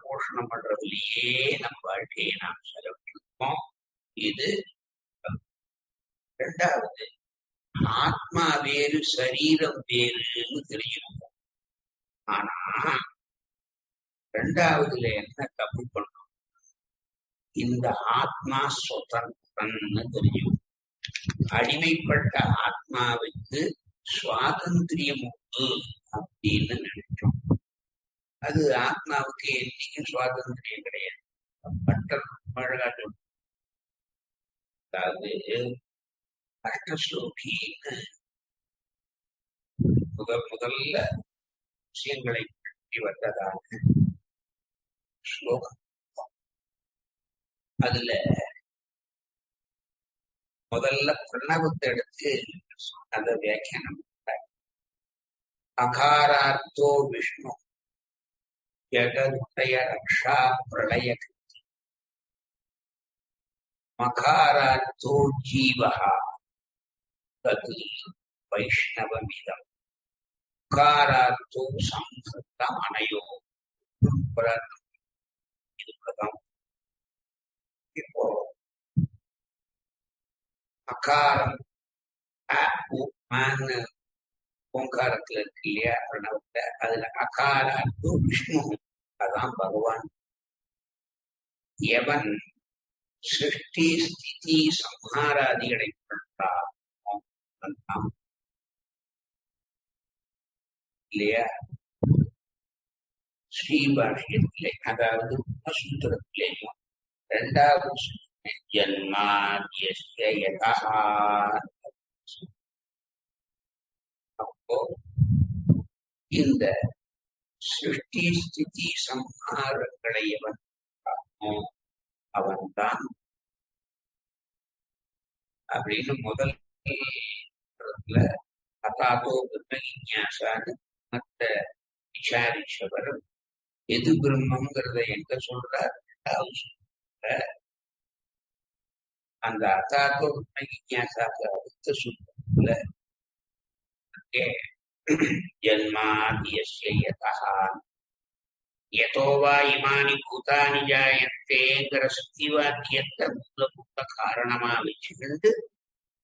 [SPEAKER 1] போஷணம் பண்றதுலயே நம்ம வாழ்க்கையை நாம் செலவிட்டிருக்கோம். இது ரெண்டாவது. ஆத்மா வேறு சரீரம் வேறுன்னு தெரிஞ்சுக்கணும். ஆனா ரெண்டாவதுல என்ன தப்பு பண்ணணும்? இந்த ஆத்மா சுதந்திரம்னு தெரியும். அடிமைப்பட்ட ஆத்மாவுக்கு சுவாதந்திரியம் உண்டு அப்படின்னு நினைச்சோம். அது ஆத்மாவுக்கு என்னைக்கும் சுவாதந்திரியம் கிடையாது. பட்டர் அழகா சொல்லும். அதாவது அஷ்டஸ்லோகின்னு முதல்ல விஷயங்களை பற்றி வந்ததாக ஸ்லோகம். அதுல முதல்ல பிரணவத்தை எடுத்து அந்த வியாக்கியானம். அகாரார்த்தோ விஷ்ணு ஜகத்ரய ரக்ஷா பிரளய கிருதி, மகாரார்த்தோ ஜீவஹ தத் வைஷ்ணவமிதம், உகாரார்த்தோ சம்ஹிருதம் அனயோ பிரதம். இப்போ அகாரம் ஓங்காரத்துல இருக்கு இல்லையா பிரணவத்துல, அதுல அகாரார்த்தோ விஷ்ணு, அதான் பகவான். எவன் சிருஷ்டி ஸ்திதி சம்ஹாராதிகளை பண்றான் இல்லையா? ஸ்ரீபாஷ்யத்திலே, அதாவது சூத்திரத்திலேயும் இரண்டாவது ஜன்மாத்யஸ்ய யதஹ. அப்போ இந்த சிருஷ்டி ஸ்திதி சம்ஹாரங்களை எவன் அவன்தான் அப்படின்னு முதல் அதாதோ பிரம்ம ஜிஞாசான்னு மற்ற விசாரிச்சவர் எது பிரம்மங்கிறத எங்க சொல்றார்? அந்த அதாதோ பிரம்ம ஜிஞாசாக்கு அடுத்த சூத்திரத்துல ஜன்மாத்யஸ்ய யதஹ யதோ வா இமானி பூதானி ஜாயந்தேங்கிற சுத்திவாக்கியத்தை மூலபூத காரணமா வச்சுக்கிண்டு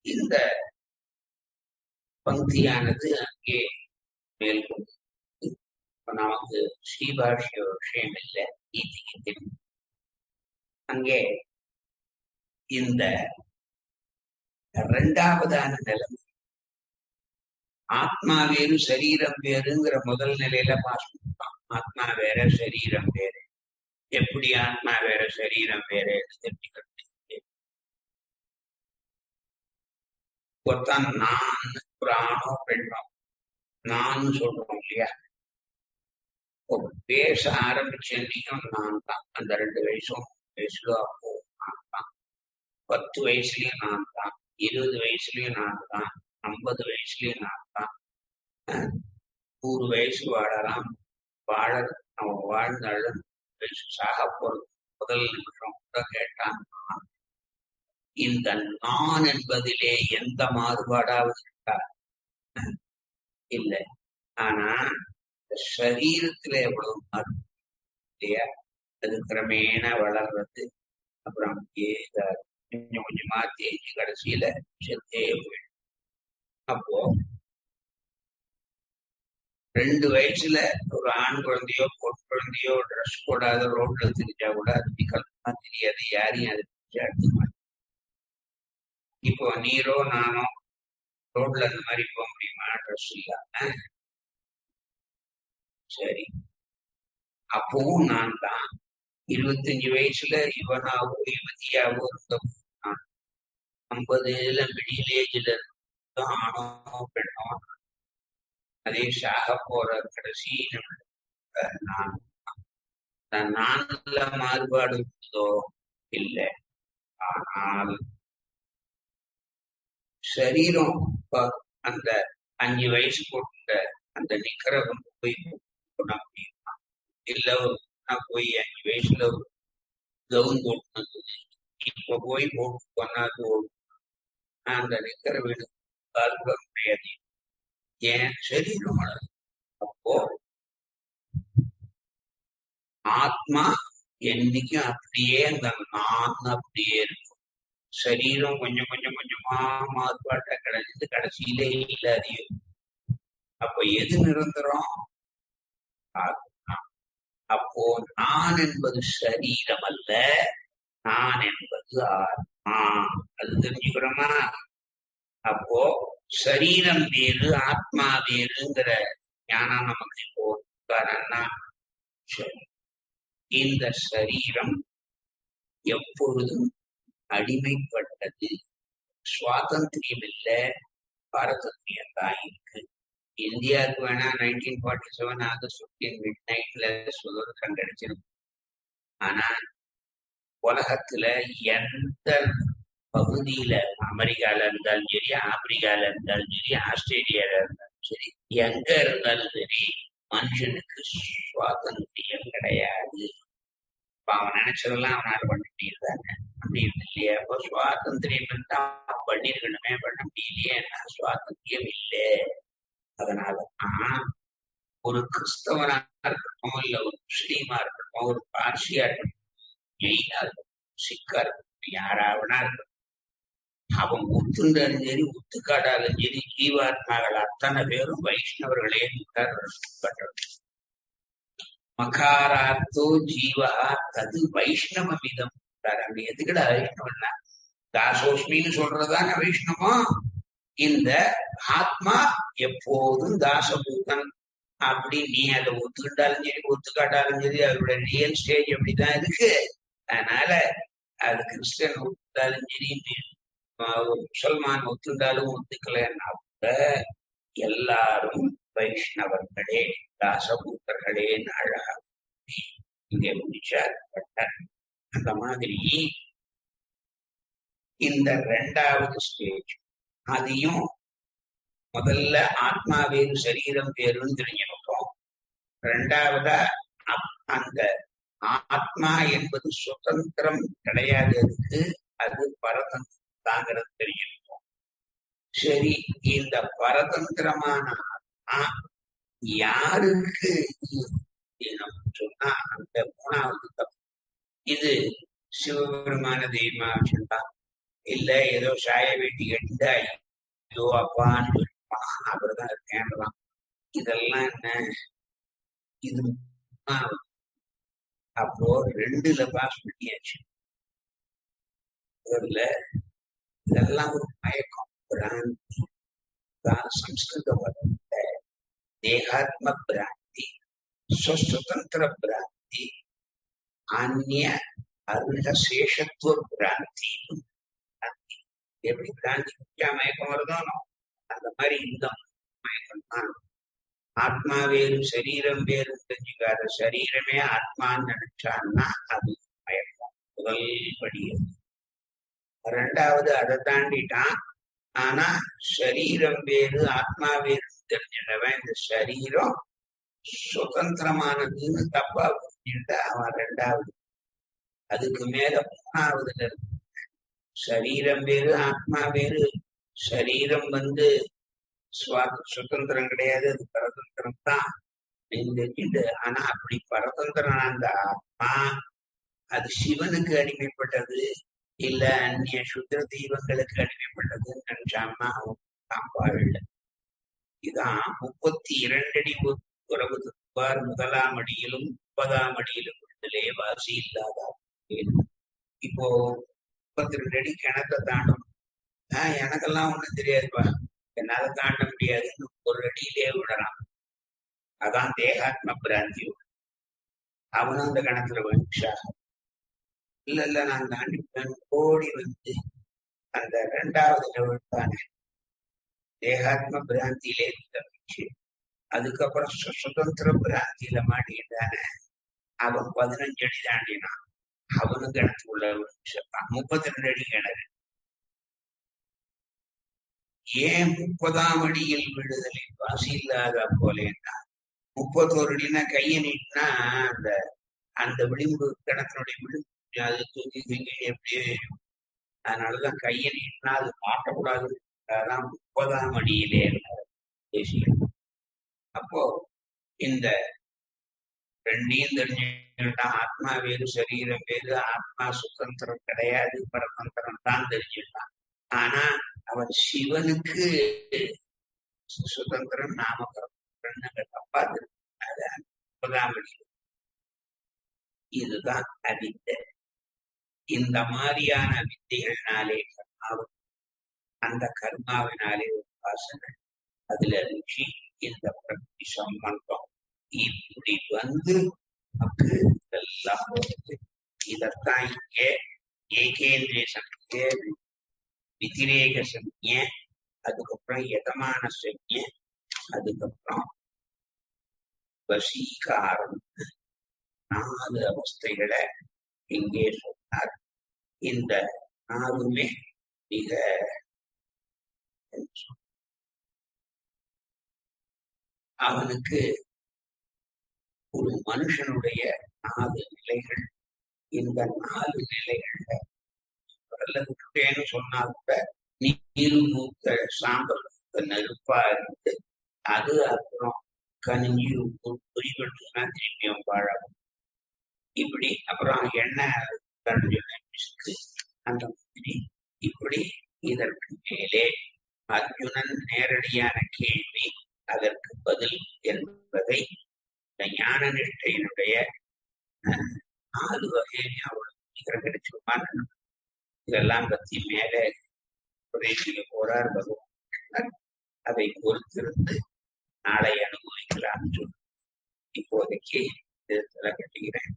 [SPEAKER 1] இந்த பங்கியானது அங்கே மேற்கொண்டு. நமக்கு ஸ்ரீபாஷ்ய விஷயம் இல்லை, கீதைக்கு அங்கே இந்த இரண்டாவதான நிலைமை ஆத்மா வேறு சரீரம் வேறுங்கிற முதல் நிலையில பாஸ் பண்ணலாம். ஆத்மா வேற சரீரம் வேறு. எப்படி ஆத்மா வேற சரீரம் வேற தெரிஞ்சுக்கிறது? ஒருத்தன் நான் ஒரு ஆணோ பெண்ணோ நான் சொல்றோம் இல்லையா? பேச ஆரம்பிச்சேன்னையும் நான் தான். அந்த 2 வயசும் வயசுல அப்போ நான் தான். 10 வயசுலயும் நான் தான். 20 வயசுலயும் நான் தான். 50 வயசுலயும் நான் தான். 100 வயசு வாழலாம். வாழ அவன் வாழ்ந்தாலும் வயசு சாக போறது முதல் நிமிஷம் கூட கேட்டான். இந்த நான் என்பதிலே எந்த மாறுபாடாவது இருக்கா? இல்லை. ஆனா சரீரத்துல எவ்வளவு மாறுபடும் இல்லையா? அது கிரமேண வளர்றது. அப்புறம் கொஞ்சம் கொஞ்சமா தேய்ச்சி கடைசியில செத்தே போயிடும். அப்போ 2 வயசுல ஒரு ஆண் குழந்தையோ பொன் குழந்தையோ ட்ரெஸ் போடாத ரோட்ல தெரிஞ்சா கூட அது விகல்பமா தெரியாது. யாரையும் அதை பிடிச்சி அடுத்த மாட்டேன். இப்போ நீரோ நானோ ரோட்ல அந்த மாதிரி போக முடியுமா ட்ரெஸ் இல்லாம? சரி, அப்பவும் நான் தான். 25 வயசுல இவனாவோ யுவதியாவோ இருந்தவன் 50 மிடில் ஏஜ்ல ஆணோ பெண்ணோ அதே சாக போற கடைசி நான் நான்ல மாறுபாடு இருந்ததோ இல்லை. ஆனால் சரீரம் அந்த 5 வயசு போட்ட அந்த நிக்கரை போய் போட முடியுமா? இல்ல போய் 5 வயசுல ஒரு கவுன் போட்டு இப்ப போய் போட்டு பண்ணாது அந்த நிக்கரை வீடு பார்க்க முடியாது. ஏன்? சரீரம். அப்போ ஆத்மா என்னைக்கும் அப்படியே அந்த நான் அப்படியே இருக்கும். சரீரம் கொஞ்சம் கொஞ்சம் கொஞ்சமா மாறுபாட்டை கிடைச்சிட்டு கடைசியிலே இல்லாதே. அப்ப எது நிரந்தரம்? ஆத்மா. அப்போ நான் என்பது சரீரம் அல்ல, நான் என்பது ஆத்மா. அது தெரிஞ்சுக்கிறோமா? அப்போ சரீரம் வேறு ஆத்மா வேறுங்கிற ஞானம் நமக்கு இப்போ சரி. இந்த சரீரம் எப்பொழுதும் அடிமைப்பட்டது. சுவாதந்திரியம் இல்ல, பாரதந்திரியம் தான் இருக்கு. இந்தியாவுக்கு வேணா 1947 ஆகஸ்ட் 15 மிட் நைட்ல சுதந்திரம் கிடைச்சிருக்கு. ஆனா உலகத்துல எந்த பகுதியில, அமெரிக்கால இருந்தாலும் சரி, ஆப்பிரிக்கால இருந்தாலும் சரி, ஆஸ்திரேலியால இருந்தாலும் சரி, எங்க இருந்தாலும் சரி, மனுஷனுக்கு சுவாதந்திரியம் கிடையாது. அவன் நினைச்சதெல்லாம் அவனால பண்ண முடியுதாங்க? அப்படி இல்லையா? அப்போ சுவாதந்திரியம் இருந்தா பண்ணிருக்கணுமே, பண்ண முடியலையேன்னா சுவாதந்திரியம் இல்லை. அதனாலதான் ஒரு கிறிஸ்தவனா இருக்கட்டும், இல்ல ஒரு முஸ்லீமா இருக்கட்டும், ஒரு பார்சியா இருக்கட்டும், மெயினா இருக்கட்டும், சிக்கா இருக்கட்டும், யாராவனா இருக்கட்டும், அவன் ஒத்துண்டாலும் சரி ஒத்துக்காட்டாலும் சரி ஜீவாத்மாக்கள் அத்தனை பேரும் வைஷ்ணவர்களே பண்றது. மகாராத்தோ ஜீவா தது வைஷ்ணவமிதம். அப்படி எதுக்கடா வைஷ்ணவன்னா? தாசோஸ்மின்னு சொல்றதுதான வைஷ்ணவம். இந்த ஆத்மா எப்போதும் தாசபூதன். அப்படி நீ அதை ஒத்துக்கிட்டாலும் சரி ஒத்துக்காட்டாலும் சரி அதோட ரியல் ஸ்டேஜ் அப்படிதான் இருக்கு. அதனால அது கிறிஸ்டியன் ஒத்துட்டாலும் சரி, முசல்மான் ஒத்துண்டாலும் ஒத்துக்கலன்னா கூட எல்லாரும் வைஷ்ணவர்களே, தாசபூத்தர்களே அழகா இங்கே முடிச்சார் பட்டார். அந்த மாதிரி இந்த 2வது ஸ்டேஜ், அதையும் முதல்ல ஆத்மா வேறு சரீரம் வேறுன்னு தெரிஞ்சுக்கிட்டோம். 2வதா அந்த ஆத்மா என்பது சுதந்திரம் கிடையாது, அது பரதந்திரம் தாங்கிறது தெரிஞ்சுக்கிட்டோம். சரி, இந்த பரதந்திரமான ஆத்மா யாருக்கு சொன்னா அந்த 3வது தப்பு. இது சிவபெருமான தெய்வமா வச்சிருந்தா, இல்ல ஏதோ சாய வேட்டி கட்டிட்டா ஐயோ அப்பான்னு அவர்தான் இருக்கேன்லாம். இதெல்லாம் என்ன? இது அப்போ 2ல பாஸ் பண்ணியாச்சு. இதெல்லாம் ஒரு மயக்கம், பிராந்தி தான். சம்ஸ்கிருத பதத்துல தேகாத்ம பிராந்தி, சுதந்திர பிராந்தி, ஆன்ய அருள சேஷத்துவ பிராந்தி. எப்படி பிராந்தி குடிச்சா மயக்கம் வருதோ அந்த மாதிரி இந்த மயக்கம் தான். ஆத்மா வேறு சரீரம் வேறு தெரிஞ்சுக்காத, சரீரமே ஆத்மான்னு நினைச்சான்னா அது மயக்கம். முதல் படி. ரெண்டாவது அதை தாண்டிட்டான். ஆனா சரீரம் வேறு ஆத்மா வேறு தெரிஞ்சிடவன் இந்த சரீரம் சுதந்திரமானதுன்னு தப்பா புரிஞ்சுட்டா அவன் ரெண்டாவது. அதுக்கு மேல மூணாவதுல இருக்கு. சரீரம் வேறு ஆத்மா வேறு. சரீரம் சுதந்திரம் கிடையாது, அது பரதந்திரம் தான் தெரிஞ்சுட்டு. ஆனா அப்படி பரதந்திரம் அந்த ஆத்மா அது சிவனுக்கு அடிமைப்பட்டது இல்ல அந்நிய சுத்திர தெய்வங்களுக்கு அடிமைப்பட்டதுன்னு நினைச்சான்னா அவன் வாழல. இதான் 32 அடி உறவு தத்துவார் 1ஆம் அடியிலும் 30ஆம் அடியிலும் விடுதலே வாசி இல்லாத. இப்போ 32 அடி கிணத்தை தாண்டும். எனக்கெல்லாம் ஒண்ணும் தெரியாதுப்பா, என்னால தாண்ட முடியாதுன்னு ஒரு அடியிலே விடலாம். அதான் தேகாத்ம பிராந்தி. அவனும் அந்த கணத்துல வந்துச்சா இல்ல நான் தாண்டிப்பேன் ஓடி அந்த 2வது லெவல் தானே தேகாத்ம பிராந்தியிலே தப்பிச்சு. அதுக்கப்புறம் சுதந்திர பிராந்தியில மாட்டிக்கிட்டானே அவன் 15 அடி தாண்டினான். அவனும் கிணத்துக்குள்ள விழுந்துட்டான். 32 அடி கிணறு. ஏன் 30ஆம் அடியில் விடுதலை வாசி இல்லாத போலேன்னா 31 அடினா கையை நீட்டினா அந்த விளிம்பு கிணத்தினுடைய விளிம்பு அது தூக்கி எப்படியே. அதனாலதான் கையை நீட்டினா அது மாட்டக்கூடாது. அதான் 30ஆம் அடியிலே தேசியம். அப்போ இந்த ரெண்டையும் தெரிஞ்சுக்கிட்டா ஆத்மா வேறு சரீரம் வேறு, ஆத்மா சுதந்திரம் கிடையாது பரதந்திரம் தான் தெரிஞ்சுட்டான். ஆனா அவன் சிவனுக்கு சுதந்திரம் நாம தப்பா தெரிஞ்சுட்டான். 30ஆம் அடி. இதுதான் அவித்தை. இந்த மாதிரியான வித்தைகள்னாலே கர்மாவும் அந்த கர்மாவினாலே ஒரு வாசனை, அதுல ருச்சி, இந்த பிரக்தி சம்பந்தம் இப்படி நமக்கு இதெல்லாம் வருது. இதத்தான் இங்கே ஏகேந்திரிய சக்திய, விதிரேக சக்திய, அதுக்கப்புறம் யதமான சக்திய, அதுக்கப்புறம் வசீகாரம் 4 அவஸ்தைகளை இங்கே சொன்னார். இந்த 4மே மிக அவனுக்கு ஒரு மனுஷனுடைய 4 நிலைகள். இந்த 4 நிலைகள்ல விட்டேன்னு சொன்னா கூட நீர் மூத்த சாம்பல் நெருப்பா இருந்து அது அப்புறம் கனிஞ்சி பொறிகட்டுனா திரும்பியும் வாழணும். இப்படி அப்புறம் எண்ணெய் அந்த மாதிரி இப்படி. இதற்கு மேலே அர்ஜுனன் நேரடியான கேள்வி அதற்கு பதில் என்பதை இந்த ஞான நிஷ்டையினுடைய 4 வகையிலையும் அவ்வளவு கிடைச்சிருப்பான்னு இதெல்லாம் பத்தி மேலே உரைக்கு போறார் பகவான். அதை பொறுத்திருந்து நாளை அனுபவிக்கலாம்னு சொல்லி இப்போதைக்கு கட்டுகிறேன்.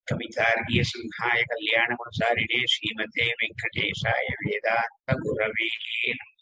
[SPEAKER 1] கவிதார்கிய சிம்ஹாய கல்யாண குணசாரிணே ஸ்ரீமதே வெங்கடேசாய வேதாந்த குரவே நமः.